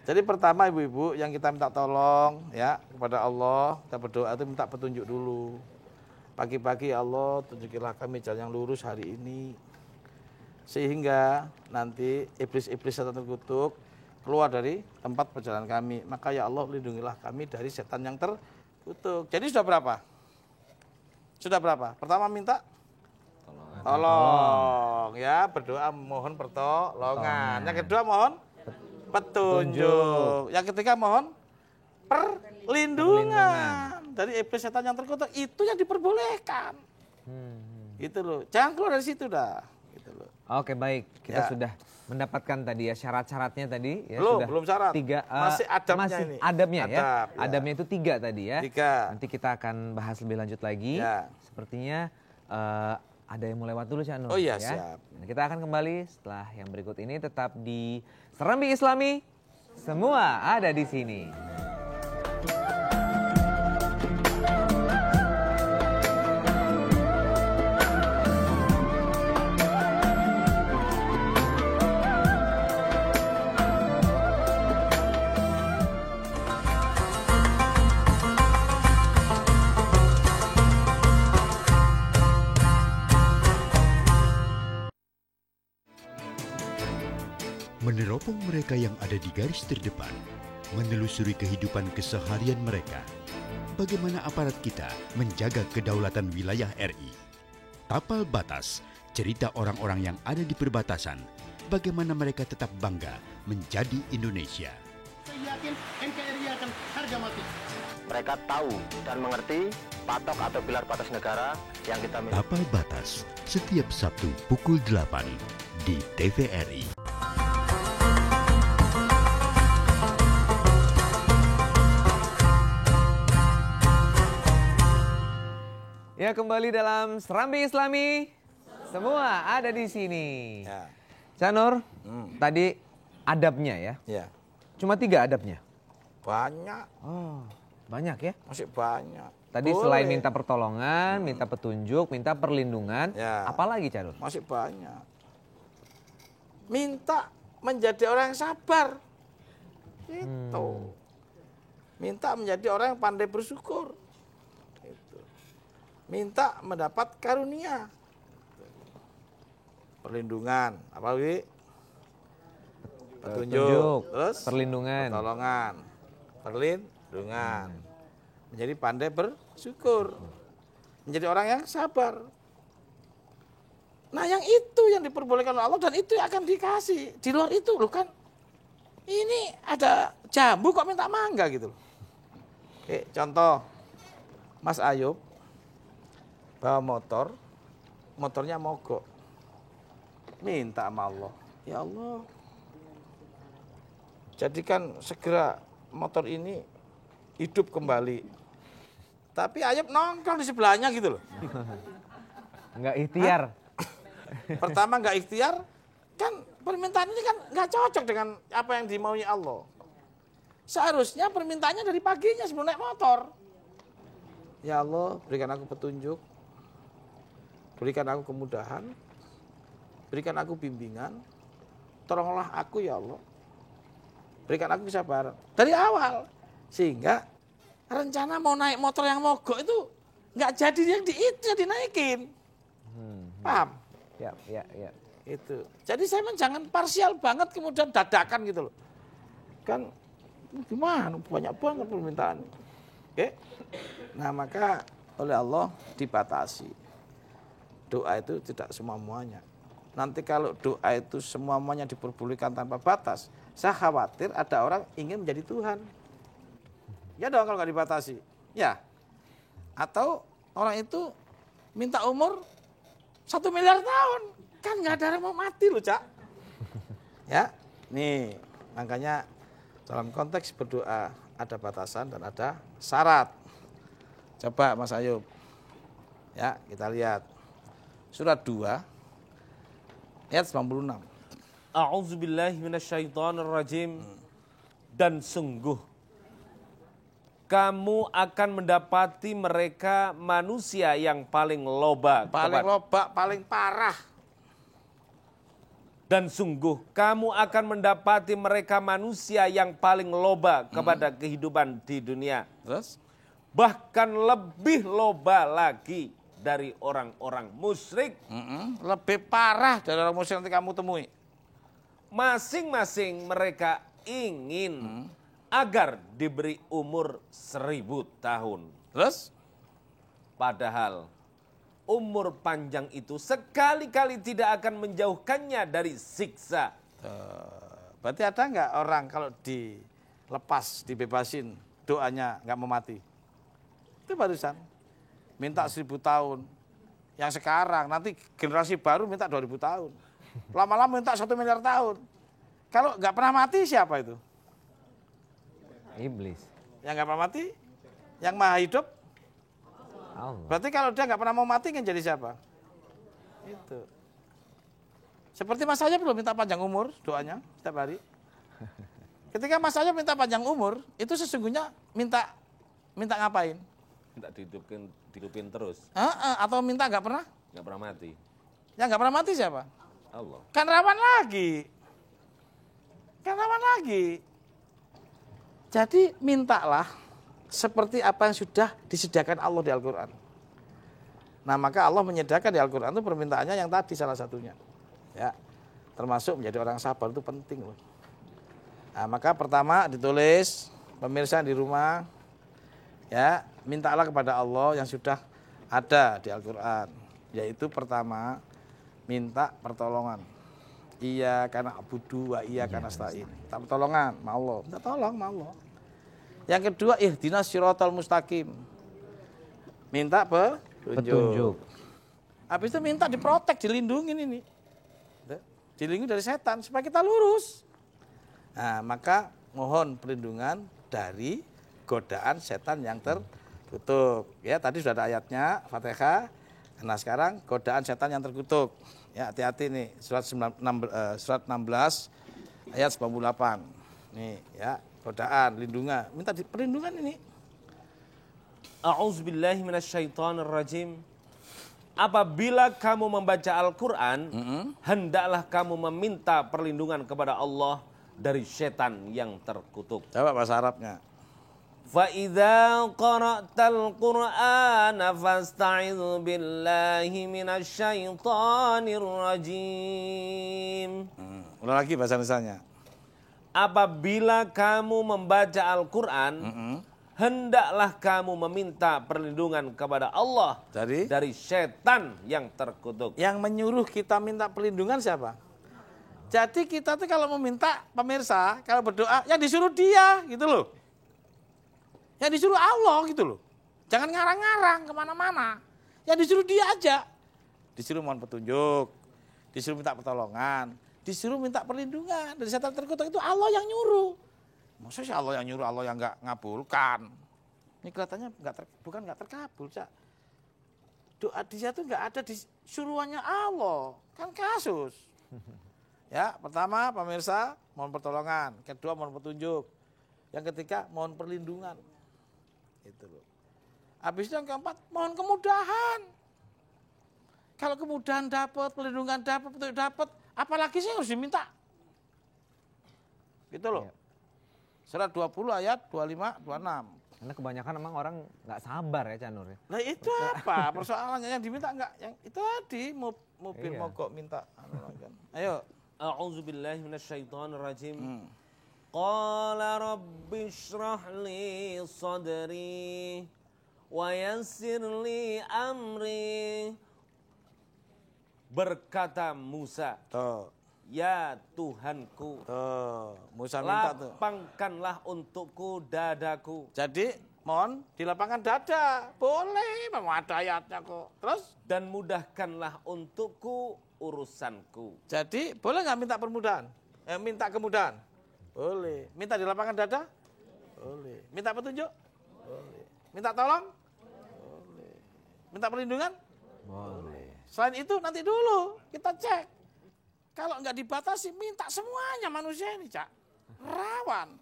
Jadi pertama ibu-ibu yang kita minta tolong ya kepada Allah, kita berdoa itu minta petunjuk dulu. Pagi-pagi Allah tunjukilah kami jalan yang lurus hari ini. Sehingga nanti iblis-iblis setan terkutuk keluar dari tempat perjalanan kami. Maka ya Allah lindungilah kami dari setan yang terkutuk. Jadi sudah berapa? Sudah berapa? Pertama minta tolong ya, berdoa mohon pertolongan. Yang kedua mohon petunjuk. Yang ketiga mohon perlindungan dari iblis setan yang terkutuk. Itu yang diperbolehkan. Gitu loh. Jangan keluar dari situ dah. Gitu loh. Oke baik, kita sudah mendapatkan tadi ya syarat-syaratnya tadi ya. Belum syarat. 3, masih adabnya masih ini. Adabnya ya. Adab, ya. Adabnya itu 3 tadi ya. 3. Nanti kita akan bahas lebih lanjut lagi. Ya. Sepertinya ada yang mau lewat dulu Cak Nur. Oh iya, ya. siap. Nah, kita akan kembali setelah yang berikut ini, tetap di Serambi Islami. Semua ada di sini. Meneropong mereka yang ada di garis terdepan, menelusuri kehidupan keseharian mereka. Bagaimana aparat kita menjaga kedaulatan wilayah RI? Tapal Batas, cerita orang-orang yang ada di perbatasan, bagaimana mereka tetap bangga menjadi Indonesia. Saya yakin NKRI akan harga mati. Mereka tahu dan mengerti patok atau pilar batas negara yang kita miliki. Tapal Batas, setiap Sabtu pukul 8 di TVRI. Ya, kembali dalam Serambi Islami. Semua ada di sini. Ya. Cak Nur, tadi adabnya ya? Ya. Cuma 3 adabnya? Banyak. Oh, banyak ya? Masih banyak. Tadi Boleh. selain minta pertolongan, minta petunjuk, minta perlindungan, apalagi Cak Nur? Masih banyak. Minta menjadi orang yang sabar. Itu. Minta menjadi orang yang pandai bersyukur. Minta mendapat karunia, perlindungan, apa Wi? Petunjuk, terus perlindungan, pertolongan, perlindungan, menjadi pandai bersyukur, menjadi orang yang sabar. Nah yang itu yang diperbolehkan oleh Allah dan itu yang akan dikasih. Di luar itu loh kan, ini ada jambu kok minta mangga gitu loh. Oke, contoh, Mas Ayub bawa motor, motornya mogok. Minta sama Allah, ya Allah, jadikan segera motor ini hidup kembali. Tapi Ayub nongkrong di sebelahnya gitu loh. Enggak ikhtiar. Pertama enggak ikhtiar, kan permintaan ini kan enggak cocok dengan apa yang dimaui Allah. Seharusnya permintaannya dari paginya sebelum naik motor. Ya Allah, berikan aku petunjuk. Berikan aku kemudahan, berikan aku bimbingan, tolonglah aku ya Allah. Berikan aku kesabaran. Dari awal, sehingga rencana mau naik motor yang mogok itu nggak jadi yang dinaikin. Paham? Ya. Itu. Jadi saya jangan parsial banget kemudian dadakan gitu loh. Kan gimana banyak banget permintaan. Oke? Nah maka oleh Allah dibatasi. Doa itu tidak semua-muanya. nanti kalau doa itu semuanya diperbolehkan tanpa batas, saya khawatir ada orang ingin menjadi Tuhan. Ya dong kalau nggak dibatasi. Ya. Atau orang itu minta umur 1 miliar tahun. Kan nggak ada yang mau mati loh, Cak. Ya, nih makanya dalam konteks berdoa ada batasan dan ada syarat. Coba Mas Ayub. Ya, kita lihat. Surat 2 ayat 96. A'udzubillahi minasyaitonirrajim. Dan sungguh kamu akan mendapati mereka manusia yang paling loba. Paling parah. Dan sungguh kamu akan mendapati mereka manusia yang paling loba kepada kehidupan di dunia. Terus? Bahkan lebih loba lagi dari orang-orang musyrik. Lebih parah dari orang musyrik yang kamu temui. Masing-masing mereka ingin agar diberi umur 1000 tahun. Terus? Padahal umur panjang itu sekali-kali tidak akan menjauhkannya dari siksa. Berarti ada nggak orang kalau dilepas, dibebasin, doanya nggak mau mati? Itu barusan. Minta 1000 tahun. Yang sekarang, nanti generasi baru minta 2000 tahun. Lama-lama minta 1 miliar tahun. Kalau nggak pernah mati siapa itu? Iblis. Yang nggak pernah mati? Yang maha hidup? Allah. Berarti kalau dia nggak pernah mau mati kan jadi siapa? Itu. Seperti Mas Ayub belum minta panjang umur doanya setiap hari. Ketika Mas Ayub minta panjang umur, itu sesungguhnya minta ngapain? Minta dihidupin terus. Atau minta nggak pernah? Nggak pernah mati. Yang nggak pernah mati siapa? Allah. Kan rawan lagi. Jadi mintalah seperti apa yang sudah disediakan Allah di Al-Quran. Nah maka Allah menyediakan di Al-Quran itu permintaannya yang tadi salah satunya. Ya, termasuk menjadi orang sabar itu penting loh. Nah, maka pertama ditulis pemirsa di rumah, ya mintalah kepada Allah yang sudah ada di Al-Quran. Yaitu pertama minta pertolongan. Iya karena abudu wa iya karena nasta'in. Minta pertolongan sama Allah. Minta tolong sama Allah. Yang kedua ihdinas siratal mustaqim. Minta petunjuk. Habis itu minta diprotek, dilindungin ini. Dilindungi dari setan supaya kita lurus. Nah, maka mohon perlindungan dari godaan setan yang terkutuk. Ya, tadi sudah ada ayatnya Fatihah. Nah, sekarang godaan setan yang terkutuk. Ya, hati-hati nih, surat 16 ayat 98. Nih, ya, godaan, lindungan. Minta perlindungan ini. A'udzubillahi minasyaitonirrajim. Apabila kamu membaca Al-Quran, hendaklah kamu meminta perlindungan kepada Allah dari setan yang terkutuk. Coba bahasa Arabnya. فَإِذَا قَرَأْتَ الْقُرْآنَ فَاسْتَعِذْ بِاللَّهِ مِنَ الشَّيْطَانِ الرَّجِيمِ. Ulang lagi bahasa Indonesianya. Apabila kamu membaca Al-Quran, hendaklah kamu meminta perlindungan kepada Allah dari setan yang terkutuk. Yang menyuruh kita minta perlindungan siapa? Jadi kita tuh kalau meminta, pemirsa, kalau berdoa, ya disuruh dia gitu loh. Ya disuruh Allah gitu loh. Jangan ngarang-ngarang kemana-mana. Ya disuruh dia aja. Disuruh mohon petunjuk. Disuruh minta pertolongan. Disuruh minta perlindungan. Dari setan terkutuk itu Allah yang nyuruh. Maksudnya sih Allah yang nyuruh, Allah yang nggak ngabulkan. Ini kelihatannya bukan nggak terkabul, Cak. Doa dia tuh nggak ada di suruhannya Allah. Kan kasus. Ya, pertama pemirsa mohon pertolongan. Kedua mohon petunjuk. Yang ketiga mohon perlindungan. Itu loh. Habis itu yang keempat, mohon kemudahan. Kalau kemudahan dapat, perlindungan dapat, petunjuk dapat, apalagi sih yang harus diminta? Gitu loh. Surat 20 ayat 25, 26. Karena kebanyakan emang orang nggak sabar ya Canur ya. Nah itu apa? Persoalannya yang diminta enggak? Yang itu tadi mobil mogok minta. Ayo. A'udzubillahi minasyaitonirrajim. Qala rabbi shrah li sadri wa yassir li amri. Berkata Musa, ya Tuhanku, Musa minta tuh, lapangkanlah untukku dadaku. Jadi mohon dilapangkan dada, boleh, memang ada ayatnya kok. Terus? Dan mudahkanlah untukku urusanku. Jadi boleh nggak minta permudahan? Minta kemudahan? Boleh. Minta dilapangkan dada? Boleh. Minta petunjuk? Boleh. Minta tolong? Boleh. Minta perlindungan? Boleh. Selain itu nanti dulu kita cek. Kalau nggak dibatasi, minta semuanya manusia ini, Cak. Rawan.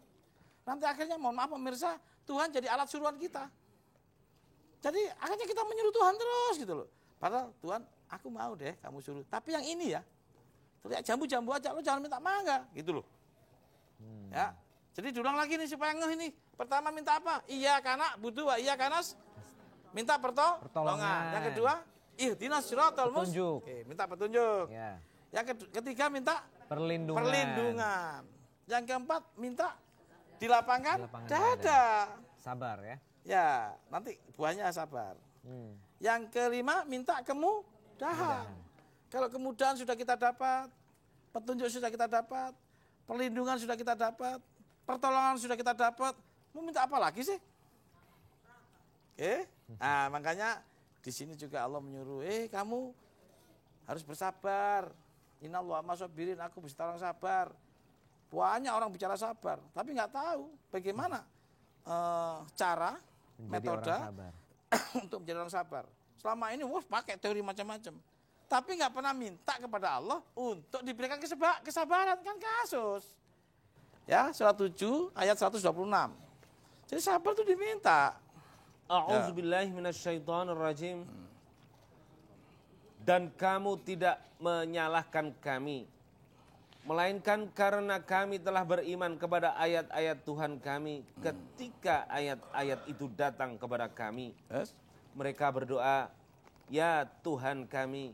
Nanti akhirnya mohon maaf pemirsa, Tuhan jadi alat suruhan kita. Jadi akhirnya kita menyuruh Tuhan terus gitu loh. Padahal Tuhan, aku mau deh kamu suruh. Tapi yang ini ya, terlihat jambu-jambu aja, lo jangan minta mangga gitu loh. Ya. Jadi diulang lagi nih supaya ngeh ini. Pertama minta apa? Iya karena butuh, iya karena minta pertolongan. Yang kedua, ihdinas siratal mustaqim. Minta petunjuk. Ya. Yang ketiga minta perlindungan. Yang keempat minta dilapangkan dada. Sabar ya. Ya, nanti buahnya sabar. Yang kelima minta kemudahan. Kalau kemudahan sudah kita dapat, petunjuk sudah kita dapat, perlindungan sudah kita dapat, pertolongan sudah kita dapat, mau minta apa lagi sih? Nah, makanya di sini juga Allah menyuruh, kamu harus bersabar. Innallaha ma'as-sabirin, aku bisa orang sabar. Banyak orang bicara sabar, tapi nggak tahu bagaimana cara, metode untuk menjadi orang sabar. Selama ini pakai teori macam-macam, tapi nggak pernah minta kepada Allah untuk diberikan kesabaran, kan kasus. Ya, surat 7 ayat 126. Jadi sabar itu diminta. A'udzubillahi minasyaitonirrajim. Dan kamu tidak menyalahkan kami, melainkan karena kami telah beriman kepada ayat-ayat Tuhan kami ketika ayat-ayat itu datang kepada kami. Mereka berdoa, ya Tuhan kami,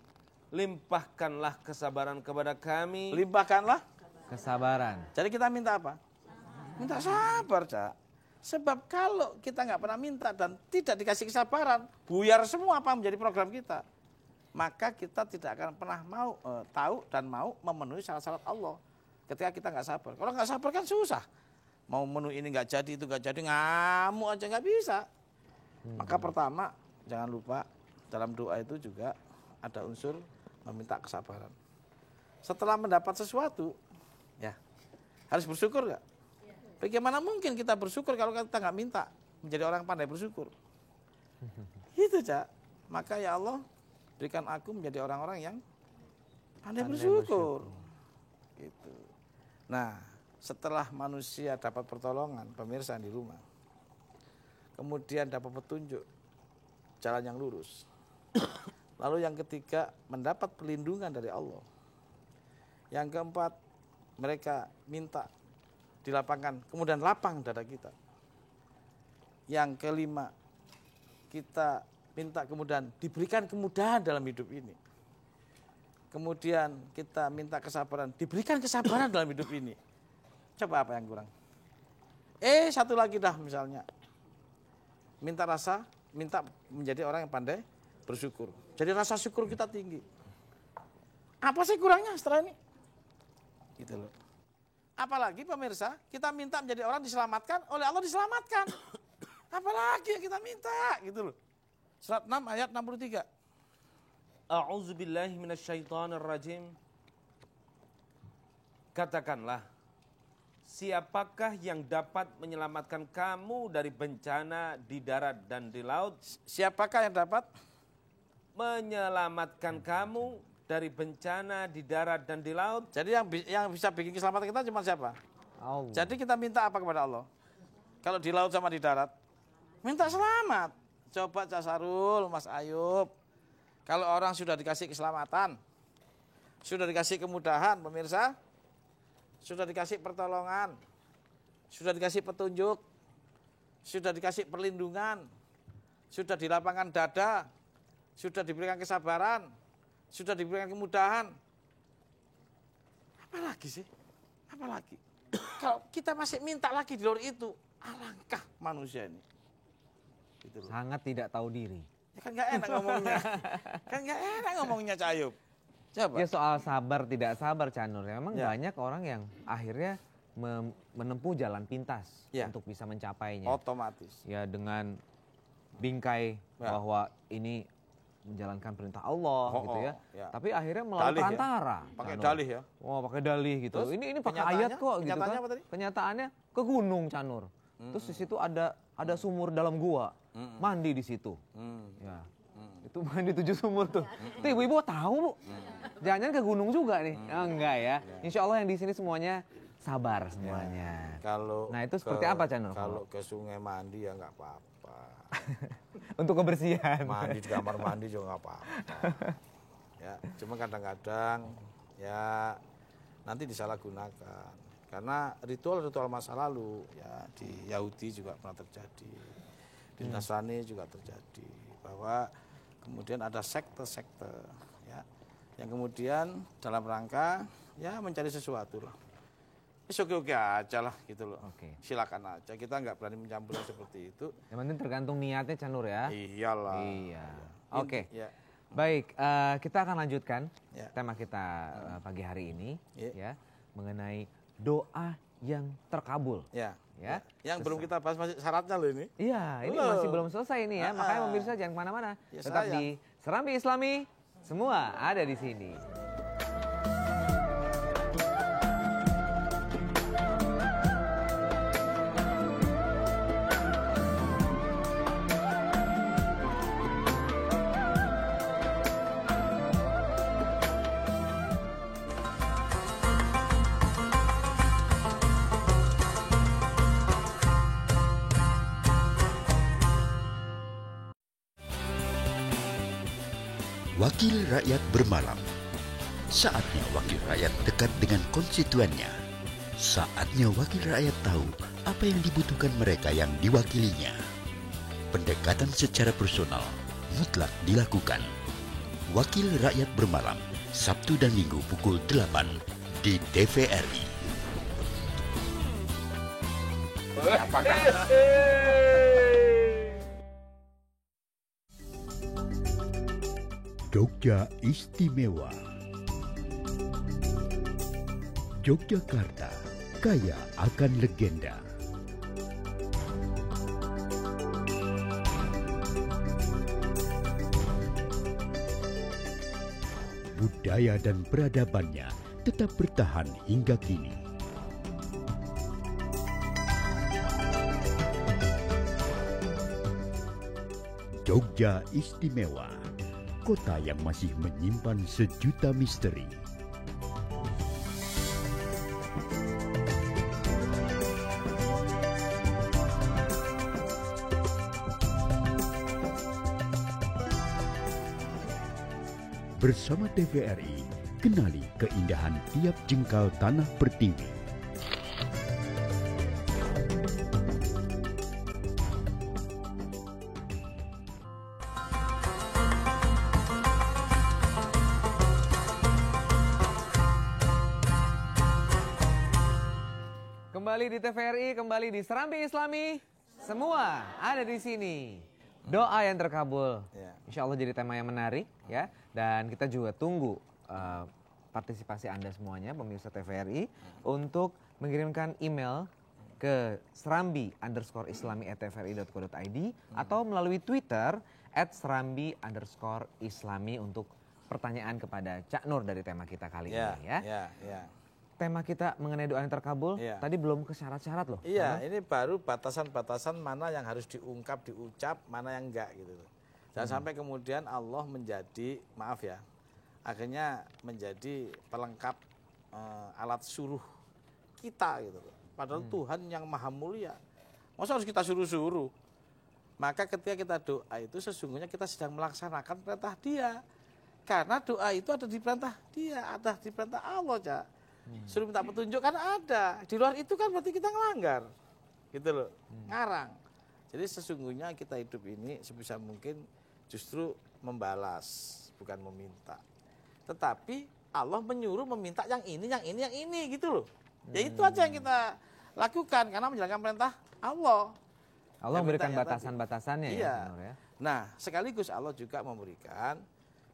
limpahkanlah kesabaran kepada kami. Limpahkanlah kesabaran. Jadi kita minta apa? Minta sabar, Cak. Sebab kalau kita nggak pernah minta dan tidak dikasih kesabaran, buyar semua apa menjadi program kita. Maka kita tidak akan pernah mau tahu dan mau memenuhi syarat-syarat Allah ketika kita nggak sabar. Kalau nggak sabar kan susah. Mau menu ini nggak jadi, itu nggak jadi, ngamuk aja nggak bisa. Maka pertama jangan lupa dalam doa itu juga ada unsur meminta kesabaran. Setelah mendapat sesuatu, ya harus bersyukur nggak? Bagaimana mungkin kita bersyukur kalau kita nggak minta menjadi orang pandai bersyukur? Itu, Cak. Maka ya Allah, berikan aku menjadi orang-orang yang pandai bersyukur. Gitu. Nah, setelah manusia dapat pertolongan, pemirsa di rumah, kemudian dapat petunjuk jalan yang lurus. Lalu yang ketiga, mendapat perlindungan dari Allah. Yang keempat, mereka minta dilapangkan, kemudian lapang dada kita. Yang kelima, kita minta kemudian diberikan kemudahan dalam hidup ini. Kemudian kita minta kesabaran, diberikan kesabaran dalam hidup ini. Coba apa yang kurang? Satu lagi dah misalnya. Minta menjadi orang yang pandai bersyukur. Jadi rasa syukur kita tinggi. Apa sih kurangnya setelah ini? Gitu loh. Apalagi pemirsa, kita minta menjadi orang diselamatkan, oleh Allah diselamatkan. Apalagi yang kita minta, gitu loh. Surat 6 ayat 63. A'udzubillahi minasyaitonirrajim. Katakanlah, siapakah yang dapat menyelamatkan kamu dari bencana di darat dan di laut? Siapakah yang dapat menyelamatkan kamu dari bencana di darat dan di laut? Jadi yang bisa bikin keselamatan kita cuma siapa? Allah. Jadi kita minta apa kepada Allah? Kalau di laut sama di darat, minta selamat. Coba Casarul, Mas Ayub, kalau orang sudah dikasih keselamatan, sudah dikasih kemudahan, pemirsa, sudah dikasih pertolongan, sudah dikasih petunjuk, sudah dikasih perlindungan, sudah dilapangkan dada, sudah diberikan kesabaran, sudah diberikan kemudahan. Apa lagi sih? Apa lagi? Kalau kita masih minta lagi di luar itu, alangkah manusia ini. Gitu sangat tidak tahu diri. Ya kan nggak enak ngomongnya. Kan nggak enak ngomongnya, Cak Ayub. Siapa? Ya soal sabar tidak sabar Canur. Memang banyak orang yang akhirnya menempuh jalan pintas untuk bisa mencapainya. Otomatis. Ya dengan bingkai bahwa ini menjalankan perintah Allah gitu ya. Tapi akhirnya melalui perantara. Pakai dalih ya. Oh, pakai dalih gitu. Terus, ini pakai ayat kok gitu kan. Apa tadi? Kenyataannya ke gunung Canur. Terus di situ ada sumur dalam gua. Mandi di situ. Ya. Itu mandi 7 sumur tuh. Itu ibu-ibu tahu, Bu. Jangan-jangan ke gunung juga nih. Enggak ya. Insya Allah yang di sini semuanya sabar semuanya. Kalau nah itu seperti apa Canur? Kalau ke sungai mandi ya nggak apa-apa. Untuk kebersihan. Mandi di kamar mandi juga nggak apa-apa. Ya, cuma kadang-kadang ya nanti disalahgunakan. Karena ritual-ritual masa lalu ya di Yahudi juga pernah terjadi. Di Nasrani juga terjadi. Bahwa kemudian ada sekte-sekte ya yang kemudian dalam rangka ya mencari sesuatu lah. Oke aja lah gitu loh. Silakan aja, kita nggak berani mencampur seperti itu. Yang penting tergantung niatnya Canur ya. Iyalah. Iya. Oke. Ya. Baik, kita akan lanjutkan tema kita pagi hari ini ya mengenai doa yang terkabul. Ya. Yang belum kita bahas masih syaratnya loh ini. Iya, ini masih belum selesai ini ya. Makanya pemirsa jangan kemana-mana. Tetap di Serambi Islami, semua ada di sini. Wakil rakyat bermalam. Saatnya wakil rakyat dekat dengan konstituennya. Saatnya wakil rakyat tahu apa yang dibutuhkan mereka yang diwakilinya. Pendekatan secara personal mutlak dilakukan. Wakil rakyat bermalam, Sabtu dan Minggu pukul 8 di TVRI. Jogja istimewa. Yogyakarta kaya akan legenda. Budaya dan peradabannya tetap bertahan hingga kini. Jogja istimewa. Kota yang masih menyimpan sejuta misteri. Bersama TVRI, kenali keindahan tiap jengkal tanah pertiwi. Kembali di TVRI, kembali di Serambi Islami, semua ada di sini. Doa yang terkabul, insya Allah jadi tema yang menarik ya. Dan kita juga tunggu partisipasi Anda semuanya, pemirsa TVRI, untuk mengirimkan email ke serambi_islami@tvri.co.id atau melalui Twitter @serambi_islami untuk pertanyaan kepada Cak Nur dari tema kita kali ini ya. Tema kita mengenai doa yang terkabul, tadi belum ke syarat-syarat loh. Iya, ini baru batasan-batasan mana yang harus diungkap, diucap, mana yang enggak gitu. Jangan sampai kemudian Allah menjadi, maaf ya, akhirnya menjadi pelengkap alat suruh kita gitu. Padahal Tuhan yang maha mulia. Masa harus kita suruh-suruh? Maka ketika kita doa itu sesungguhnya kita sedang melaksanakan perintah Dia. Karena doa itu ada di perintah Dia, ada di perintah Allah, Cak. Suruh minta petunjuk kan ada. Di luar itu kan berarti kita ngelanggar. Gitu loh. Ngarang. Jadi sesungguhnya kita hidup ini sebisa mungkin justru membalas, bukan meminta. Tetapi Allah menyuruh meminta yang ini gitu loh. Ya itu aja yang kita lakukan karena menjalankan perintah Allah. Allah memberikan batasan-batasannya ya. Nah, sekaligus Allah juga memberikan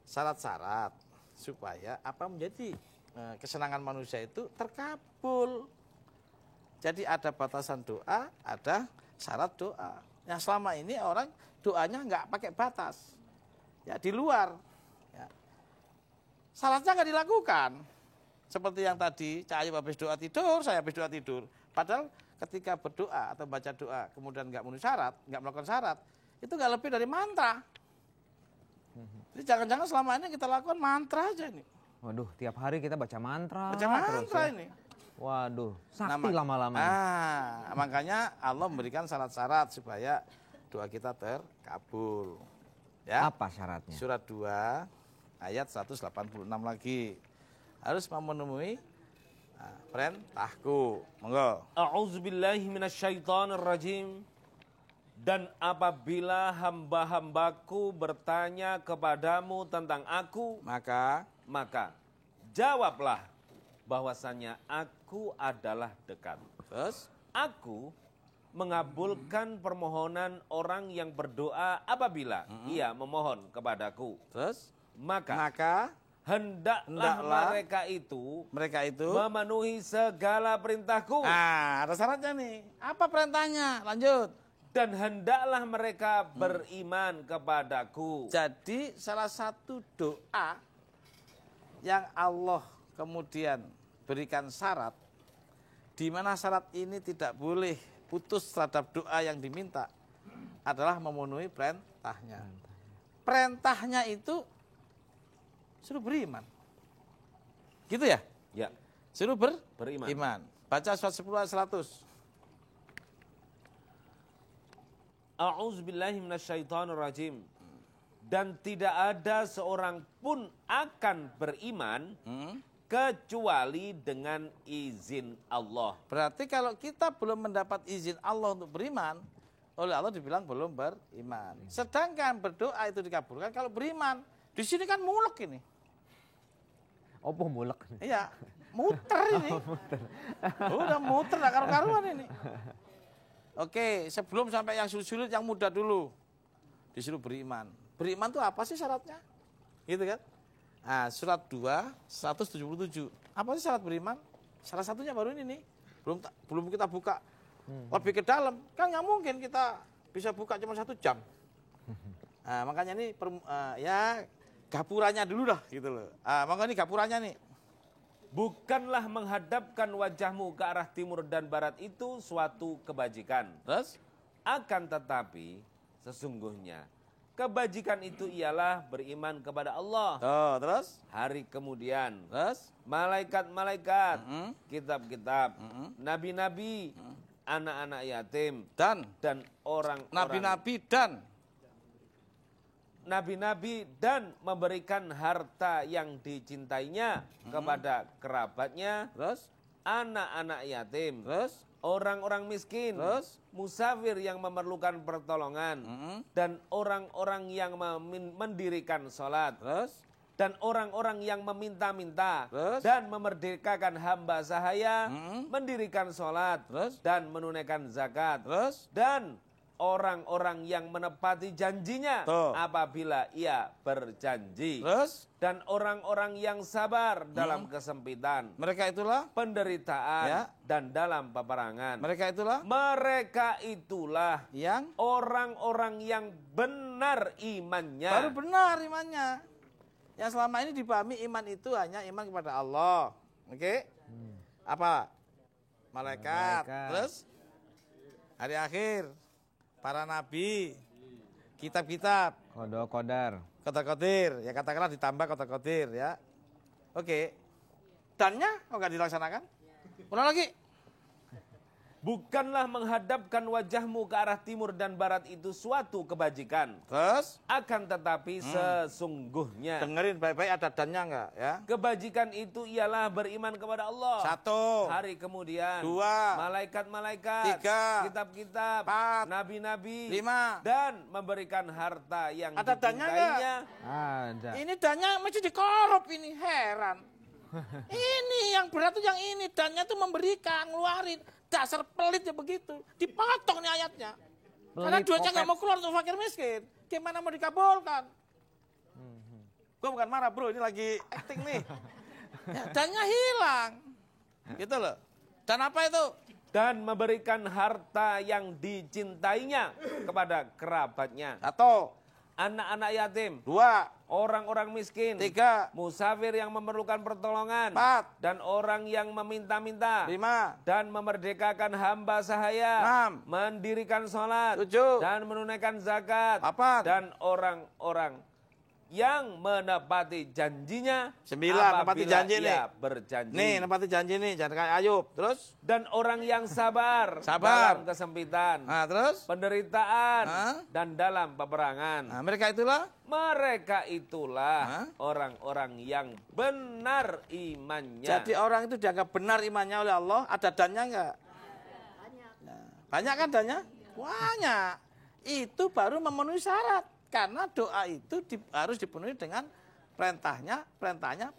syarat-syarat. supaya apa menjadi kesenangan manusia itu terkabul. Jadi ada batasan doa, ada syarat doa. Yang selama ini orang doanya nggak pakai batas, ya di luar. Ya. Syaratnya nggak dilakukan. Seperti yang tadi, Cak Ayub habis doa tidur, saya habis doa tidur. Padahal ketika berdoa atau baca doa, kemudian nggak memenuhi syarat, nggak melakukan syarat, itu nggak lebih dari mantra. Jadi jangan-jangan selama ini kita lakukan mantra aja nih. Waduh, tiap hari kita baca mantra. Baca mantra terus, ya. ini. Waduh, sakti lama-lama. Makanya Allah memberikan syarat-syarat supaya doa kita terkabul. Ya. Apa syaratnya? Surat 2 ayat 186 lagi. Harus memenuhi perintahku. Monggo. A'udzubillahi minasyaitonirrajim. Dan apabila hamba-hambaku bertanya kepadamu tentang aku, maka jawablah bahwasannya aku adalah dekat. Terus? Aku mengabulkan permohonan orang yang berdoa apabila ia memohon kepadaku. Terus? Maka hendaklah mereka itu memenuhi segala perintahku. Nah, ada syaratnya nih. Apa perintahnya? Lanjut. Dan hendaklah mereka beriman kepadaku. Jadi salah satu doa yang Allah kemudian berikan syarat, di mana syarat ini tidak boleh putus terhadap doa yang diminta, adalah memenuhi perintahnya. Perintahnya itu suruh beriman. Gitu ya? Ya. Suruh beriman. Iman. Baca surat 10 ayat 100. A'udzubillahi minasyaitonirrajim. Dan tidak ada seorang pun akan beriman kecuali dengan izin Allah. Berarti kalau kita belum mendapat izin Allah untuk beriman, oleh Allah dibilang belum beriman. Sedangkan berdoa itu dikabulkan kalau beriman. Di sini kan mulek ini. Apa mulek? Iya, muter ini. Udah muter, gak karu-karuan ini. Oke, sebelum sampai yang sulit-sulit, yang mudah dulu. Disuruh beriman. Beriman itu apa sih syaratnya? Gitu kan? Nah, surat 2, 177. Apa sih syarat beriman? Salah satunya baru ini nih. Belum kita buka lebih ke dalam. Kan nggak mungkin kita bisa buka cuma 1 jam. Nah, makanya ini ya gapurannya dulu dah gitu loh. Makanya ini gapurannya nih. Bukanlah menghadapkan wajahmu ke arah timur dan barat itu suatu kebajikan. Terus? Akan tetapi sesungguhnya kebajikan itu ialah beriman kepada Allah. Oh, terus? Hari kemudian. Terus? Malaikat-malaikat, kitab-kitab, nabi-nabi, anak-anak yatim, dan orang-orang. Nabi-nabi dan memberikan harta yang dicintainya kepada kerabatnya, anak-anak yatim, orang-orang miskin, musafir yang memerlukan pertolongan, dan orang-orang yang mendirikan sholat, dan orang-orang yang meminta-minta, dan memerdekakan hamba sahaya, mendirikan sholat, dan menunaikan zakat, dan orang-orang yang menepati janjinya apabila ia berjanji. Dan orang-orang yang sabar dalam kesempitan. Mereka itulah penderitaan dan dalam peperangan. Mereka itulah yang orang-orang yang benar imannya. Baru benar imannya. Yang selama ini dipahami iman itu hanya iman kepada Allah. Oke? Apa? Malaikat. Terus? Hari akhir. Para nabi, kitab-kitab, Qadar. Qadar, ya katakanlah ditambah Qadar ya. Oke. Dannya kok nggak dilaksanakan? Ulang lagi. Bukanlah menghadapkan wajahmu ke arah timur dan barat itu suatu kebajikan. Terus? Akan tetapi sesungguhnya. Dengerin baik-baik, ada dannya enggak ya? Kebajikan itu ialah beriman kepada Allah. 1. Hari kemudian. 2. Malaikat-malaikat. 3. Kitab-kitab. 4. Nabi-nabi. 5. Dan memberikan harta yang ada dannya enggak? Ada. Ini dannya mesti dikorup ini, heran. Ini yang berat tuh yang ini, dannya tuh memberikan, ngeluarin. Dasar pelit ya begitu. Dipotong nih ayatnya. Karena duitnya nggak mau keluar untuk fakir miskin. Gimana mau dikabulkan? Gue bukan marah bro, ini lagi acting nih. Ya, dannya hilang. Gitu loh. Dan apa itu? Dan memberikan harta yang dicintainya kepada kerabatnya. Satu. Anak-anak yatim. Dua. Orang-orang miskin. Tiga. Musafir yang memerlukan pertolongan. Empat. Dan orang yang meminta-minta. Lima. Dan memerdekakan hamba sahaya. Enam. Mendirikan sholat. Tujuh. Dan menunaikan zakat. Delapan. Dan orang-orang yang menepati janjinya. 9, nepati janji nih. Berjanji. Nih, nepati janji nih, jangan kayak Ayub. Terus? Dan orang yang sabar. Sabar. Dalam kesempitan. Nah, terus? Penderitaan. Dan dalam peperangan. Nah, mereka itulah? Mereka itulah orang-orang yang benar imannya. Jadi orang itu dianggap benar imannya oleh Allah, ada dannya enggak? Banyak kan dannya? Banyak. Itu baru memenuhi syarat. Karena doa itu harus dipenuhi dengan perintahnya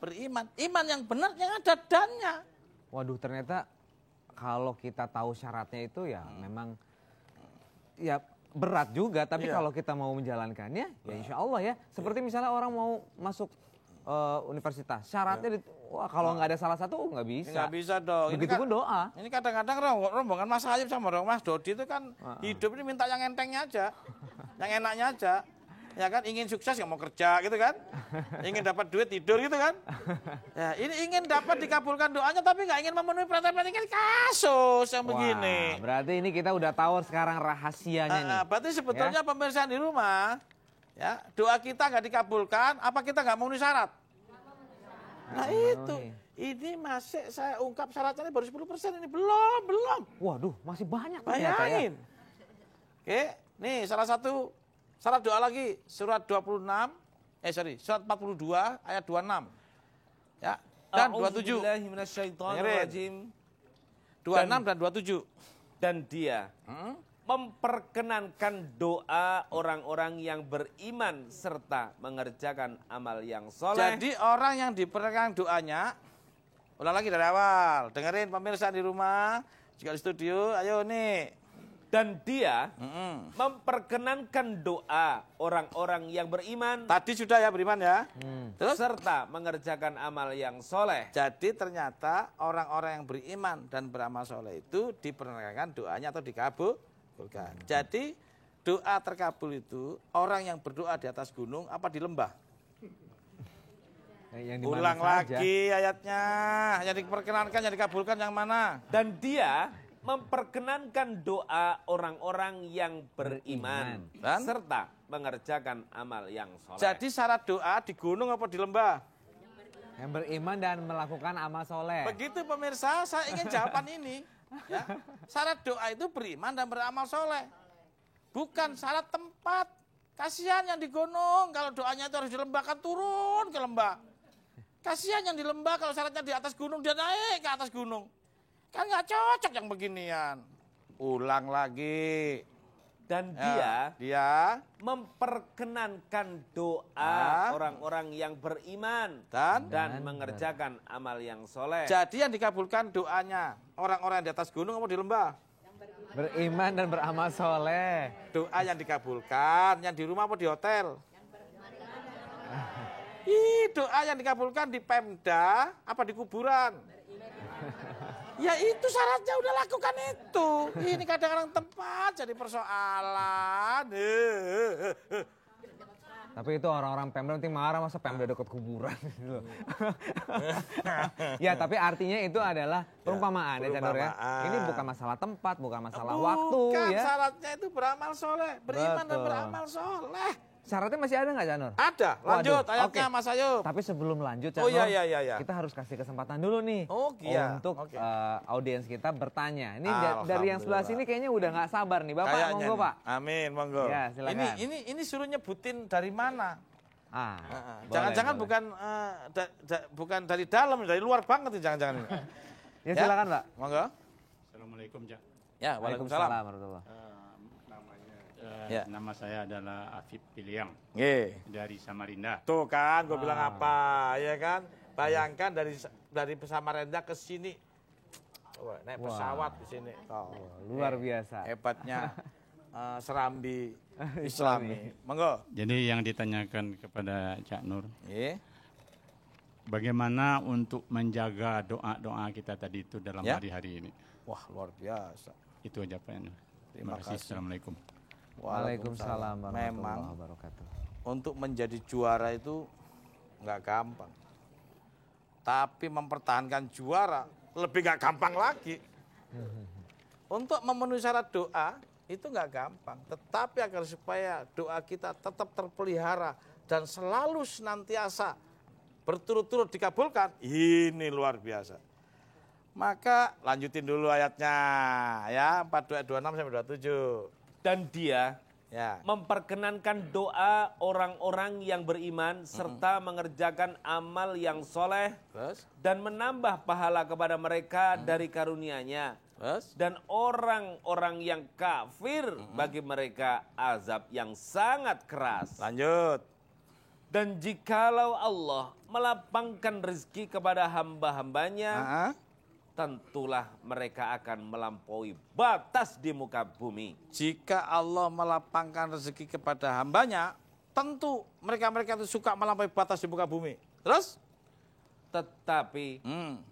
beriman. Iman yang benar yang ada dannya. Waduh, ternyata kalau kita tahu syaratnya itu ya memang ya berat juga. Tapi kalau kita mau menjalankannya ya insya Allah ya. Seperti misalnya orang mau masuk universitas, syaratnya wah kalau nggak ada salah satu nggak bisa. Nggak bisa dong. Begitupun doa. Ini kadang-kadang rombongan Mas Ayub sama Mas Dodi itu kan hidup ini minta yang entengnya aja, yang enaknya aja. Ya kan, ingin sukses nggak mau kerja gitu kan, ingin dapat duit tidur gitu kan. Ya, ini ingin dapat dikabulkan doanya tapi nggak ingin memenuhi perintah-perintah, kasus yang begini. Berarti ini kita udah tahu sekarang rahasianya nih. Berarti sebetulnya pemirsa di rumah, ya doa kita nggak dikabulkan, apa kita nggak memenuhi syarat? Nah itu, ini masih saya ungkap syaratnya baru 10%, ini belum. Waduh, masih banyak. Bayangin. Oke, nih salah satu syarat doa lagi, surat 42 ayat 26. Ya, dan 27. A'udzubillahiminasyaitonirrajim. 26 dan 27. Dan dia memperkenankan doa orang-orang yang beriman serta mengerjakan amal yang soleh. Jadi orang yang diperkenankan doanya, ulang lagi dari awal, dengerin pemirsa di rumah, juga di studio, ayo nih. Dan dia memperkenankan doa orang-orang yang beriman. Tadi sudah ya beriman ya. Terus? Serta mengerjakan amal yang soleh. Jadi ternyata orang-orang yang beriman dan beramal soleh itu diperkenankan doanya atau dikabulkan. Jadi doa terkabul itu orang yang berdoa di atas gunung apa di lembah? Ulang lagi ayatnya. Yang diperkenankan, yang dikabulkan yang mana? Dan dia memperkenankan doa orang-orang yang beriman dan serta mengerjakan amal yang soleh. Jadi syarat doa di gunung apa di lembah? Yang beriman dan melakukan amal soleh. Begitu pemirsa, saya ingin jawaban ini. Ya. Syarat doa itu beriman dan beramal soleh. Bukan syarat tempat. Kasihan yang di gunung, kalau doanya itu harus di lembah kan turun ke lembah. Kasihan yang di lembah kalau syaratnya di atas gunung, dia naik ke atas gunung. Kan nggak cocok yang beginian. Ulang lagi. Dan dia memperkenankan doa orang-orang yang beriman dan mengerjakan amal yang soleh. Jadi yang dikabulkan doanya orang-orang di atas gunung apa di lembah? Beriman dan beramal soleh. Doa yang dikabulkan, yang di rumah apa di hotel? Doa yang dikabulkan di Pemda apa di kuburan? Ya itu syaratnya udah lakukan itu. Ini kadang-kadang tempat jadi persoalan. Tapi itu orang-orang Pemda nanti marah masa Pemda dekat kuburan. Ya tapi artinya itu adalah perumpamaan ya Chanur ya. Ini bukan masalah tempat, bukan masalah waktu ya. Bukan, syaratnya itu beramal soleh. Beriman dan beramal soleh. Syaratnya masih ada nggak Chanur? Ada, lanjut ayatnya Mas Ayub. Tapi sebelum lanjut Chanur, kita harus kasih kesempatan dulu nih untuk audiens kita bertanya. Ini dari yang sebelah sini kayaknya udah nggak sabar nih, Bapak. Kayaknya monggo Pak. Amin, monggo. Ya, silakan. Ini suruh nyebutin dari mana? boleh. Jangan-jangan bukan dari dalam, dari luar banget nih jangan-jangan. Ya silakan Pak. Monggo. Assalamualaikum, Cak. Ya, waalaikumsalam warahmatullahi. Nama saya adalah Afif Piliang dari Samarinda. Tuh kan, gue bilang apa, ya kan? Bayangkan dari Samarinda ke sini, naik pesawat di sini. Luar biasa. Hebatnya Serambi Islami. Monggo. Jadi yang ditanyakan kepada Cak Nur, bagaimana untuk menjaga doa-doa kita tadi itu dalam hari-hari ini? Wah, luar biasa. Itu aja Pak Nur. Terima kasih. Assalamualaikum. Waalaikumsalam warahmatullahi Memang wabarakatuh. untuk menjadi juara itu nggak gampang. Tapi mempertahankan juara lebih nggak gampang lagi. Untuk memenuhi syarat doa itu nggak gampang. Tetapi agar supaya doa kita tetap terpelihara dan selalu senantiasa berturut-turut dikabulkan, ini luar biasa. Maka lanjutin dulu ayatnya ya, 4226 sampai 27. Dan dia memperkenankan doa orang-orang yang beriman serta mengerjakan amal yang soleh dan menambah pahala kepada mereka dari karunia-Nya. Dan orang-orang yang kafir bagi mereka azab yang sangat keras. Lanjut. Dan jikalau Allah melapangkan rezeki kepada hamba-hambanya, tentulah mereka akan melampaui batas di muka bumi. Jika Allah melapangkan rezeki kepada hambanya, tentu mereka-mereka itu suka melampaui batas di muka bumi. Terus? Tetapi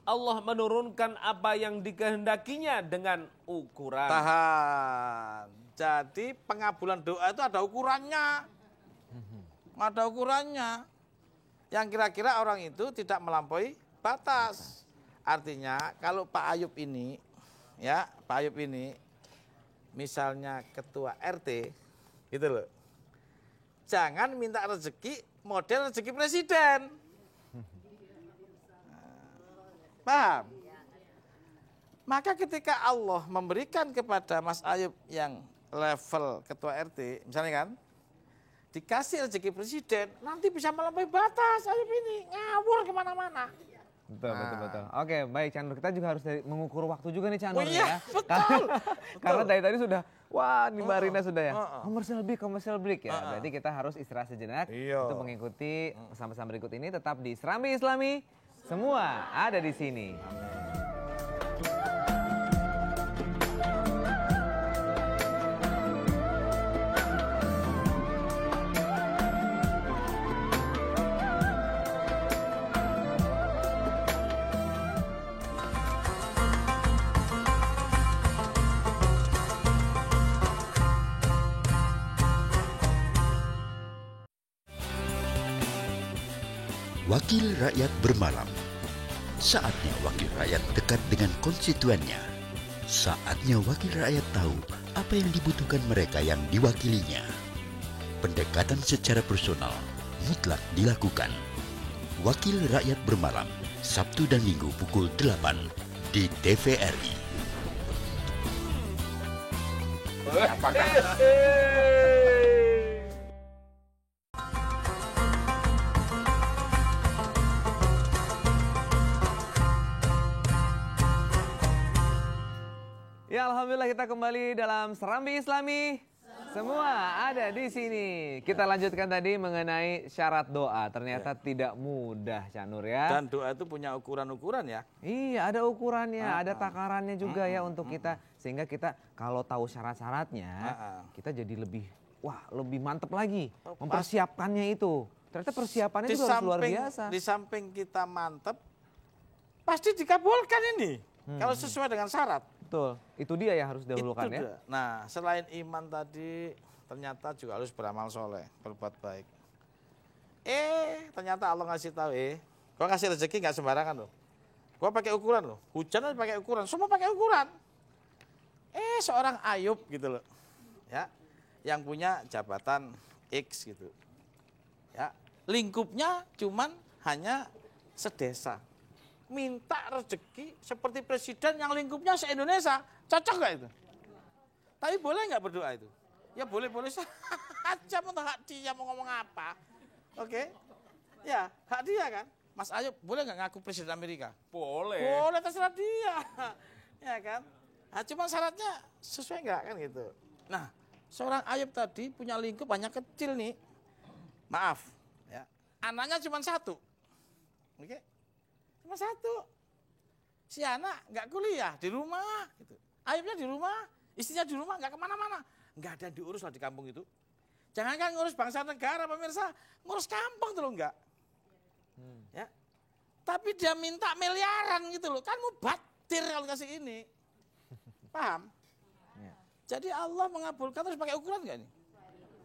Allah menurunkan apa yang dikehendakinya dengan ukuran. Tahan. Jadi pengabulan doa itu ada ukurannya. Ada ukurannya. Yang kira-kira orang itu tidak melampaui batas. Artinya kalau Pak Ayub ini, ya Pak Ayub ini, misalnya ketua RT, gitu loh. Jangan minta rezeki model rezeki presiden. Paham? Maka ketika Allah memberikan kepada Mas Ayub yang level ketua RT, misalnya kan, dikasih rezeki presiden, nanti bisa melampaui batas Ayub ini, ngawur kemana-mana. Betul. Oke, baik Cak Nur. Kita juga harus mengukur waktu juga nih Cak Nur iya, ya. Betul. Karena dari tadi sudah, wah nih Mbak Rina sudah ya. Komersial break ya. Berarti kita harus istirahat sejenak untuk mengikuti pesan-pesan berikut ini. Tetap di Serambi Islami, semua ada di sini. Wakil Rakyat Bermalam. Saatnya wakil rakyat dekat dengan konstituennya. Saatnya wakil rakyat tahu apa yang dibutuhkan mereka yang diwakilinya. Pendekatan secara personal mutlak dilakukan. Wakil Rakyat Bermalam, Sabtu dan Minggu pukul 8 di TVRI. Ya Alhamdulillah kita kembali dalam Serambi Islami. Semua ada di sini. Kita lanjutkan tadi mengenai syarat doa. Ternyata tidak mudah Cak Nur ya. Dan doa itu punya ukuran-ukuran ya. Iya ada ukurannya, ada takarannya juga ya untuk kita. Sehingga kita kalau tahu syarat-syaratnya, kita jadi lebih mantep lagi. Mempersiapkannya itu. Ternyata persiapannya juga harus luar biasa. Di samping kita mantep, pasti dikabulkan ini. Kalau sesuai dengan syarat. Betul, itu dia yang harus didahulukan ya. Nah, selain iman tadi, ternyata juga harus beramal soleh, berbuat baik. Ternyata Allah ngasih tahu, gua kasih rezeki nggak sembarangan loh. Gua pakai ukuran loh, hujan aja pakai ukuran, semua pakai ukuran. Seorang Ayub gitu loh, ya, yang punya jabatan X gitu, ya, lingkupnya cuman hanya sedesa. Minta rezeki seperti presiden yang lingkupnya se-Indonesia. Cocok nggak itu? Tapi boleh nggak berdoa itu? Ya boleh-boleh saja, untuk hak dia mau ngomong apa. Oke? Ya, hak dia kan. Mas Ayub boleh nggak ngaku presiden Amerika? Boleh. Boleh, terserah dia. Ya kan? Nah, cuma syaratnya sesuai nggak kan gitu. Nah, seorang Ayub tadi punya lingkup banyak kecil nih. Maaf, ya. Anaknya cuma satu. Oke? Cuma satu. Si anak nggak kuliah di rumah, gitu. Ayubnya di rumah, istrinya di rumah, nggak kemana-mana. nggak ada yang diurus lah di kampung itu. Jangankan ngurus bangsa negara pemirsa, ngurus kampung tuh loh enggak. Ya. Tapi dia minta miliaran gitu loh, kan mubadir kalau kasih ini. Paham? Ya. Jadi Allah mengabulkan terus pakai ukuran enggak nih?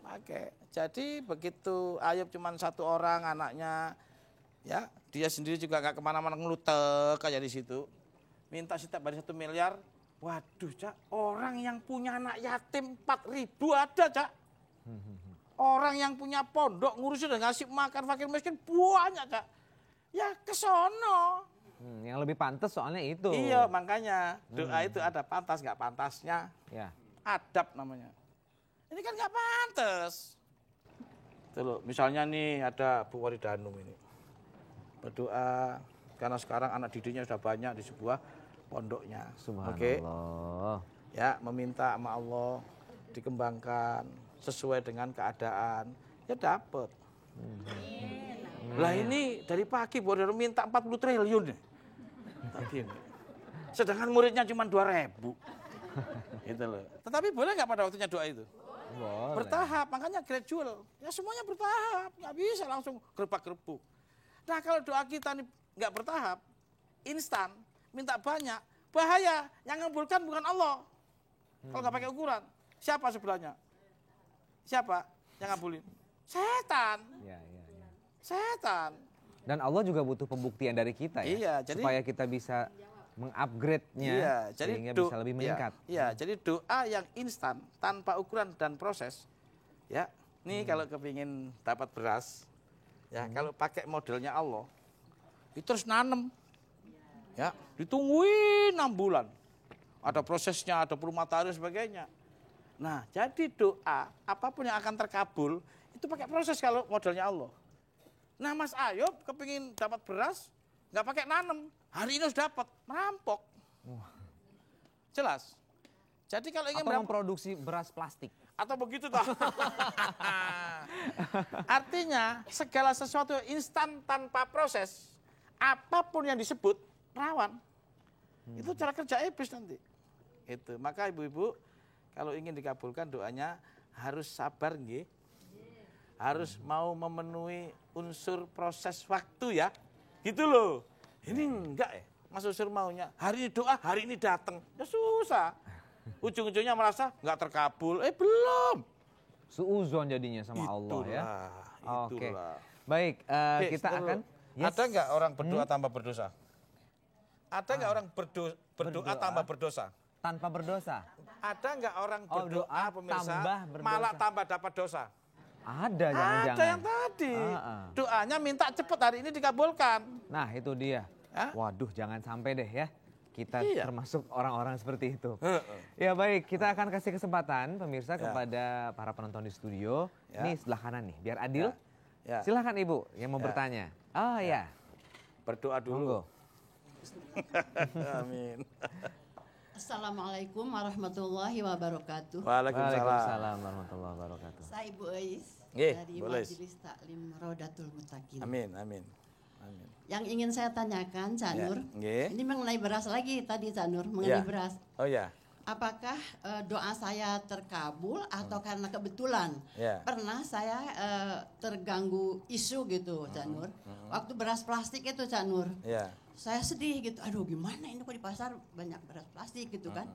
Pakai. Jadi begitu Ayub cuma 1 orang anaknya, ya dia sendiri juga gak kemana-mana ngelutek aja di situ. Minta setiap hari 1 miliar. Waduh, Cak, orang yang punya anak yatim 4.000 ada, Cak. Orang yang punya pondok ngurusin dan ngasih makan fakir miskin banyak, Cak. Ya kesono. Yang lebih pantas soalnya itu. Iya, makanya doa itu ada pantas nggak pantasnya. Ya. Adab namanya. Ini kan nggak pantas. Tuh loh, misalnya nih ada Bu Waridanum ini berdoa karena sekarang anak didiknya sudah banyak di sebuah pondoknya. Subhanallah. Ya, meminta sama Allah dikembangkan sesuai dengan keadaan, ya dapat. Lah ini dari pagi Bu Waridanum minta 40 triliun nih. Tadi ini. Sedangkan muridnya cuma 2.000. Gitu loh. Tetapi boleh nggak pada waktunya doa itu? Boleh. Bertahap, makanya gradual. Ya semuanya bertahap, nggak bisa langsung gerbak-gerbuk. Nah kalau doa kita ini nggak bertahap, instan, minta banyak, bahaya. Yang ngabulkan bukan Allah. Kalau nggak pakai ukuran, siapa sebelahnya? Siapa yang ngabulin? Setan. Ya. Setan. Dan Allah juga butuh pembuktian dari kita ya. Iya, jadi supaya kita bisa mengupgrade-nya sehingga bisa lebih meningkat. Iya, jadi doa yang instan tanpa ukuran dan proses. Ya, nih kalau kepingin dapat beras, ya kalau pakai modelnya Allah, itu terus nanem. Ya, ditungguin 6 bulan. Ada prosesnya, ada peluang matahari dan sebagainya. Nah, jadi doa apapun yang akan terkabul itu pakai proses kalau modelnya Allah. Nah, Mas Ayub kepingin dapat beras, nggak pakai nanem. Hari ini harus dapat, merampok. Jelas. Jadi kalau ingin memproduksi beras plastik. Atau begitu toh. Artinya segala sesuatu instan tanpa proses, apapun yang disebut rawan. Itu cara kerja iblis nanti. Itu. Maka ibu-ibu kalau ingin dikabulkan doanya harus sabar nggih. Harus mau memenuhi unsur proses waktu ya. Gitu loh. Ini enggak ya. Mas Unsur maunya hari ini doa, hari ini datang. Ya susah. Ujung-ujungnya merasa enggak terkabul. Belum. Suuzon jadinya sama Allah ya. Oke. Baik, kita akan Ada enggak orang berdoa tanpa berdosa? Ada enggak orang berdoa tanpa berdosa? Tanpa berdosa? Ada enggak orang berdoa pemirsa berdosa. malah tambah dapat dosa? Ada jangan-jangan. Ada yang tadi. Doanya minta cepat hari ini dikabulkan. Nah itu dia. Waduh jangan sampai deh ya. Kita termasuk orang-orang seperti itu. Ya baik, kita akan kasih kesempatan pemirsa kepada para penonton di studio. Ini sebelah kanan nih, biar adil. Silahkan Ibu yang mau bertanya. Oh ya. Berdoa dulu. Amin. Assalamualaikum warahmatullahi wabarakatuh. Waalaikumsalam warahmatullahi wabarakatuh. Saya Ibu Eis dari Majelis Taklim Rodatul Muttaqin. Amin. Yang ingin saya tanyakan, Cak Nur, ini mengenai beras lagi tadi, Cak Nur, mengenai beras. Oh ya. Apakah doa saya terkabul atau karena kebetulan? Pernah saya terganggu isu gitu, Cak Nur. Waktu beras plastik itu, Cak Nur. Saya sedih gitu. Aduh, gimana ini kok di pasar banyak beras plastik gitu kan?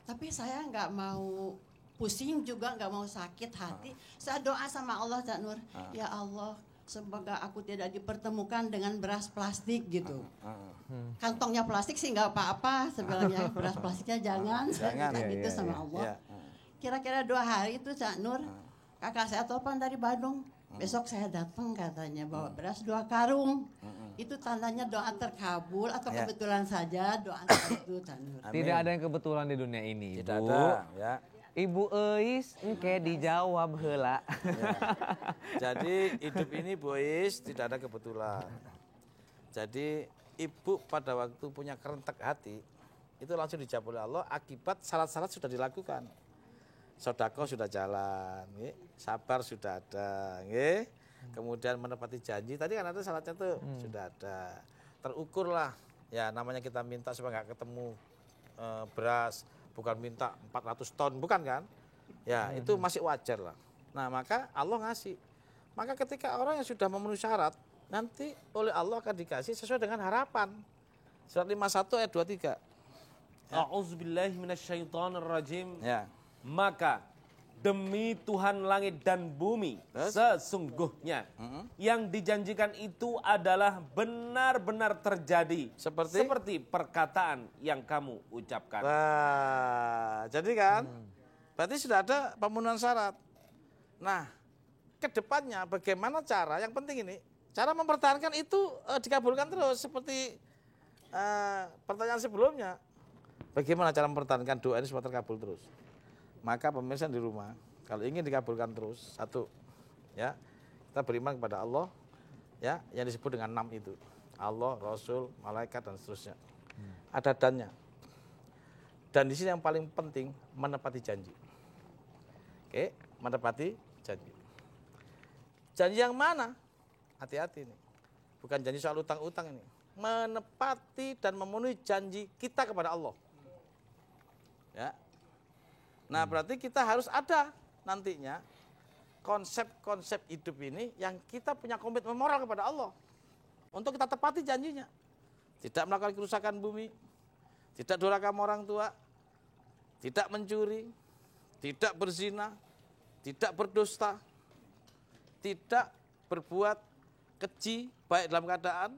Tapi saya nggak mau pusing juga, nggak mau sakit hati. Saya doa sama Allah, Cak Nur. Ya Allah, semoga aku tidak dipertemukan dengan beras plastik gitu. Kantongnya plastik sih nggak apa-apa sebenarnya, beras plastiknya jangan. Saya gitu sama Allah. Kira-kira 2 hari itu Cak Nur, kakak saya telepon dari Bandung. Besok saya datang katanya bawa beras 2 karung. Itu tandanya doa terkabul atau kebetulan saja doa itu Cak Nur. Tidak ada yang kebetulan di dunia ini, Tidak Ibu. ada, ya. Ibu Eis, engke dijawab heula. Jadi hidup ini Bu Eis tidak ada kebetulan. Jadi ibu pada waktu punya kerentek hati, itu langsung dijawab oleh Allah akibat syarat-syarat sudah dilakukan. Sodako sudah jalan, sabar sudah ada, kemudian menepati janji, tadi kan ada syaratnya tuh, sudah ada. Terukurlah, ya namanya kita minta supaya nggak ketemu beras, bukan minta 400 ton, bukan kan? Ya, itu masih wajar lah. Nah, maka Allah ngasih. Maka ketika orang yang sudah memenuhi syarat, nanti oleh Allah akan dikasih sesuai dengan harapan. Surat 51 ayat 23. A'udzubillahi minasyaitonirrajim. Ya. Maka demi Tuhan langit dan bumi, sesungguhnya yang dijanjikan itu adalah benar-benar terjadi. Seperti perkataan yang kamu ucapkan. Nah, jadi kan, berarti sudah ada pemenuhan syarat. Nah, ke depannya bagaimana cara, yang penting ini, cara mempertahankan itu dikabulkan terus. Seperti pertanyaan sebelumnya, bagaimana cara mempertahankan doa ini supaya terkabul terus? Maka pemirsa di rumah, kalau ingin dikabulkan terus, satu, ya, kita beriman kepada Allah, ya, yang disebut dengan 6 itu. Allah, Rasul, Malaikat, dan seterusnya. Ada dannya. Dan di sini yang paling penting, menepati janji. Oke, menepati janji. Janji yang mana? Hati-hati nih. Bukan janji soal utang-utang ini. Menepati dan memenuhi janji kita kepada Allah. Ya. Nah, berarti kita harus ada nantinya konsep-konsep hidup ini yang kita punya komitmen moral kepada Allah. Untuk kita tepati janjinya. Tidak melakukan kerusakan bumi, tidak durhaka sama orang tua, tidak mencuri, tidak berzina, tidak berdusta, tidak berbuat keji baik dalam keadaan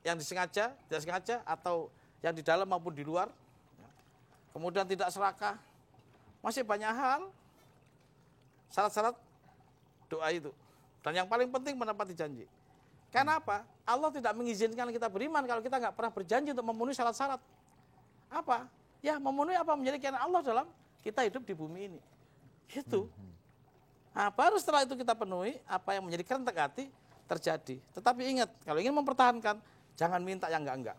yang disengaja, tidak sengaja, atau yang di dalam maupun di luar. Kemudian tidak serakah. Masih banyak hal syarat-syarat doa itu. Dan yang paling penting menepati janji. Karena apa? Allah tidak mengizinkan kita beriman kalau kita nggak pernah berjanji untuk memenuhi syarat-syarat. Apa? Ya, memenuhi apa? Menjadi kehendak Allah dalam kita hidup di bumi ini. Gitu. Nah, baru setelah itu kita penuhi, apa yang menjadi kehendak hati terjadi. Tetapi ingat, kalau ingin mempertahankan, jangan minta yang enggak-enggak.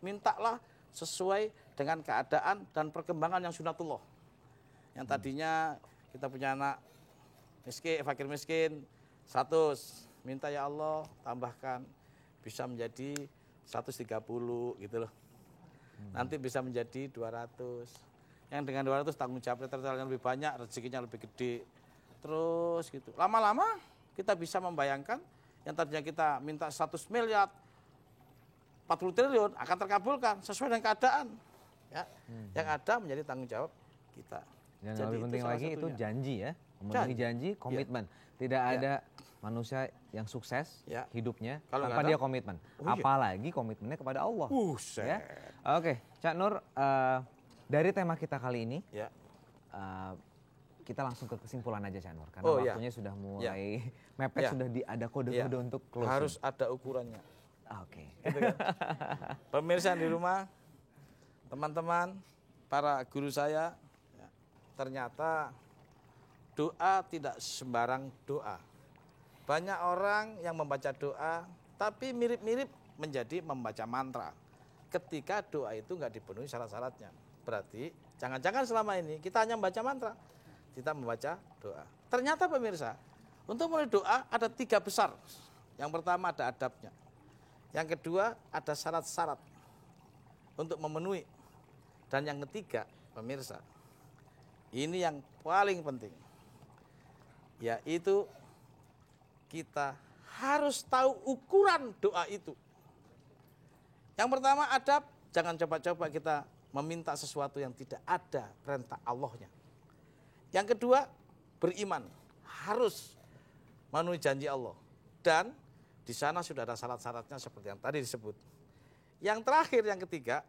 Mintalah sesuai dengan keadaan dan perkembangan yang sunatullah. Yang tadinya kita punya anak miskin, fakir miskin, 100. Minta ya Allah, tambahkan. Bisa menjadi 130 gitu loh. Nanti bisa menjadi 200. Yang dengan 200 tanggung jawabnya lebih banyak, rezekinya lebih gede. Terus gitu. Lama-lama kita bisa membayangkan yang tadinya kita minta 100 miliar, 40 triliun akan terkabulkan sesuai dengan keadaan. Ya. Yang ada menjadi tanggung jawab kita. Dan yang lebih penting lagi itu janji ya. Memenuhi janji, komitmen. Tidak ada manusia yang sukses hidupnya tanpa dia komitmen. Apalagi komitmennya kepada Allah. Ya. Oke, Cak Nur, dari tema kita kali ini, kita langsung ke kesimpulan aja, Cak Nur. Karena waktunya sudah mulai mepet, sudah ada kode-kode untuk closing. Harus ada ukurannya. Oke. Gitu kan? Pemirsa di rumah, teman-teman, para guru saya, ternyata doa tidak sembarang doa. Banyak orang yang membaca doa, tapi mirip-mirip menjadi membaca mantra. Ketika doa itu nggak dipenuhi syarat-syaratnya. Berarti jangan-jangan selama ini kita hanya membaca mantra, kita membaca doa. Ternyata pemirsa, untuk mulai doa ada 3 besar. Yang pertama ada adabnya. Yang kedua ada syarat-syarat untuk memenuhi. Dan yang ketiga, pemirsa, ini yang paling penting, yaitu kita harus tahu ukuran doa itu. Yang pertama adab, jangan coba-coba kita meminta sesuatu yang tidak ada perintah Allahnya. Yang kedua, beriman, harus memenuhi janji Allah. Dan di sana sudah ada syarat-syaratnya seperti yang tadi disebut. Yang terakhir, yang ketiga,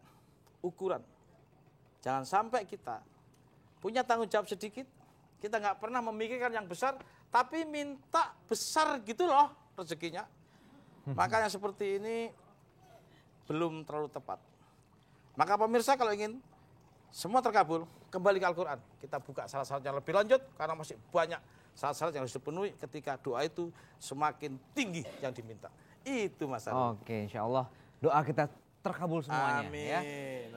ukuran. Jangan sampai kita punya tanggung jawab sedikit, kita nggak pernah memikirkan yang besar, tapi minta besar gitu loh rezekinya. Maka yang seperti ini belum terlalu tepat. Maka pemirsa kalau ingin semua terkabul, kembali ke Al-Quran. Kita buka syarat-syaratnya lebih lanjut, karena masih banyak syarat-syarat yang harus dipenuhi ketika doa itu semakin tinggi yang diminta. Itu masalah. Oke, insya Allah doa kita terkabul semuanya. Amin. Ya.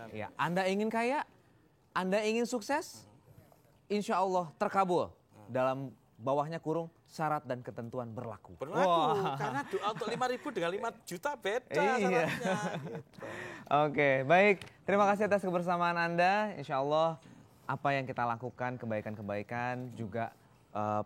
Ya, Anda ingin kaya, Anda ingin sukses, insya Allah terkabul. Dalam bawahnya kurung syarat dan ketentuan berlaku. Karena doa untuk 5.000 dengan 5 juta beda syaratnya. Gitu. Oke, baik. Terima kasih atas kebersamaan Anda. Insya Allah apa yang kita lakukan, kebaikan-kebaikan juga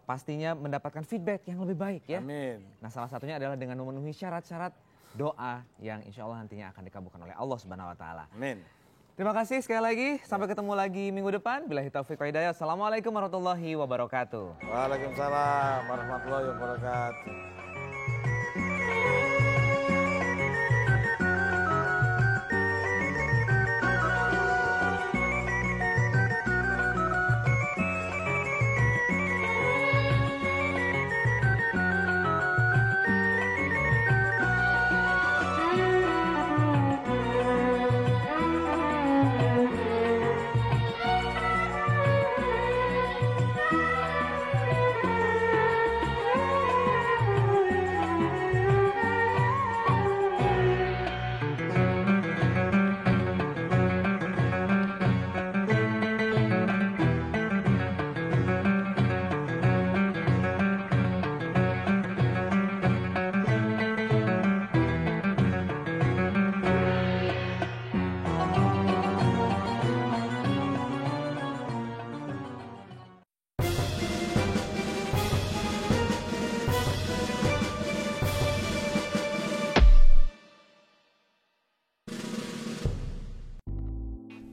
pastinya mendapatkan feedback yang lebih baik ya. Amin. Nah, salah satunya adalah dengan memenuhi syarat-syarat doa yang insya Allah nantinya akan dikabulkan oleh Allah Subhanahu Wa Taala. Amin. Terima kasih sekali lagi. Sampai ketemu lagi minggu depan. Billahi taufiq wa hidayah. Assalamualaikum warahmatullahi wabarakatuh. Waalaikumsalam warahmatullahi wabarakatuh.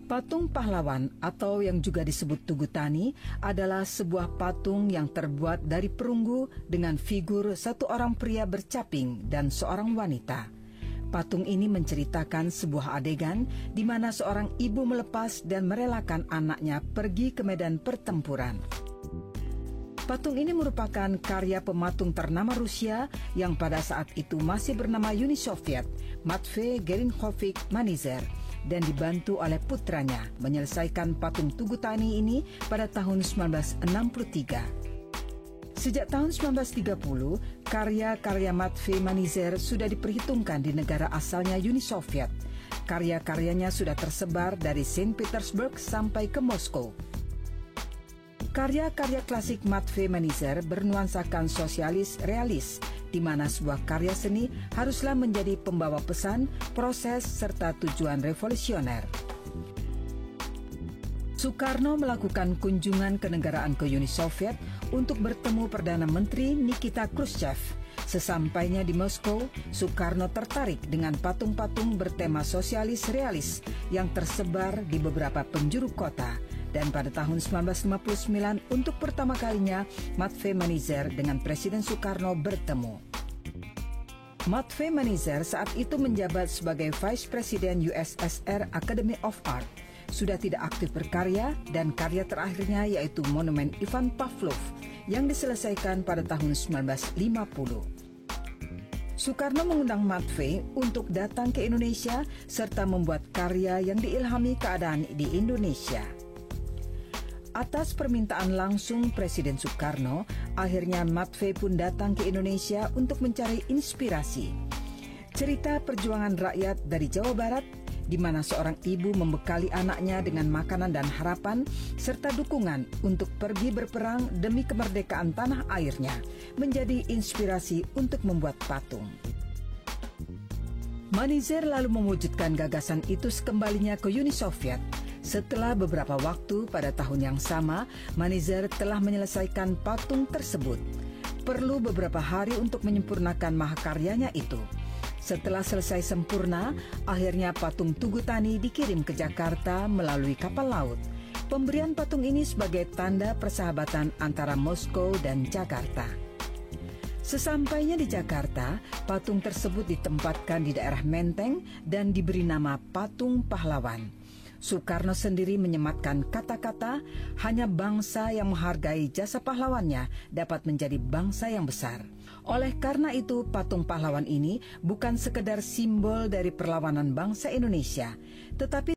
Patung pahlawan atau yang juga disebut Tugu Tani adalah sebuah patung yang terbuat dari perunggu dengan figur satu orang pria bercaping dan seorang wanita. Patung ini menceritakan sebuah adegan di mana seorang ibu melepas dan merelakan anaknya pergi ke medan pertempuran. Patung ini merupakan karya pematung ternama Rusia yang pada saat itu masih bernama Uni Soviet, Matvei Gerinkovich Manizer, dan dibantu oleh putranya menyelesaikan patung Tugu Tani ini pada tahun 1963. Sejak tahun 1930, karya-karya Matvei Manizer sudah diperhitungkan di negara asalnya Uni Soviet. Karya-karyanya sudah tersebar dari Saint Petersburg sampai ke Moskow. Karya-karya klasik Matvei Manizer bernuansakan sosialis realis, di mana sebuah karya seni haruslah menjadi pembawa pesan, proses, serta tujuan revolusioner. Soekarno melakukan kunjungan kenegaraan ke Uni Soviet untuk bertemu Perdana Menteri Nikita Khrushchev. Sesampainya di Moskow, Soekarno tertarik dengan patung-patung bertema sosialis realis yang tersebar di beberapa penjuru kota. Dan pada tahun 1959 untuk pertama kalinya Matvei Manizer dengan Presiden Soekarno bertemu. Matvei Manizer saat itu menjabat sebagai Vice President USSR Academy of Art. Sudah tidak aktif berkarya dan karya terakhirnya yaitu Monumen Ivan Pavlov yang diselesaikan pada tahun 1950. Soekarno mengundang Matvei untuk datang ke Indonesia serta membuat karya yang diilhami keadaan di Indonesia. Atas permintaan langsung Presiden Soekarno, akhirnya Matvei pun datang ke Indonesia untuk mencari inspirasi. Cerita perjuangan rakyat dari Jawa Barat, di mana seorang ibu membekali anaknya dengan makanan dan harapan, serta dukungan untuk pergi berperang demi kemerdekaan tanah airnya, menjadi inspirasi untuk membuat patung. Manizer lalu mewujudkan gagasan itu sekembalinya ke Uni Soviet. Setelah beberapa waktu pada tahun yang sama, Manizer telah menyelesaikan patung tersebut. Perlu beberapa hari untuk menyempurnakan mahakaryanya itu. Setelah selesai sempurna, akhirnya patung Tugu Tani dikirim ke Jakarta melalui kapal laut. Pemberian patung ini sebagai tanda persahabatan antara Moskow dan Jakarta. Sesampainya di Jakarta, patung tersebut ditempatkan di daerah Menteng dan diberi nama Patung Pahlawan. Soekarno sendiri menyematkan kata-kata, hanya bangsa yang menghargai jasa pahlawannya dapat menjadi bangsa yang besar. Oleh karena itu, patung pahlawan ini bukan sekedar simbol dari perlawanan bangsa Indonesia, tetapi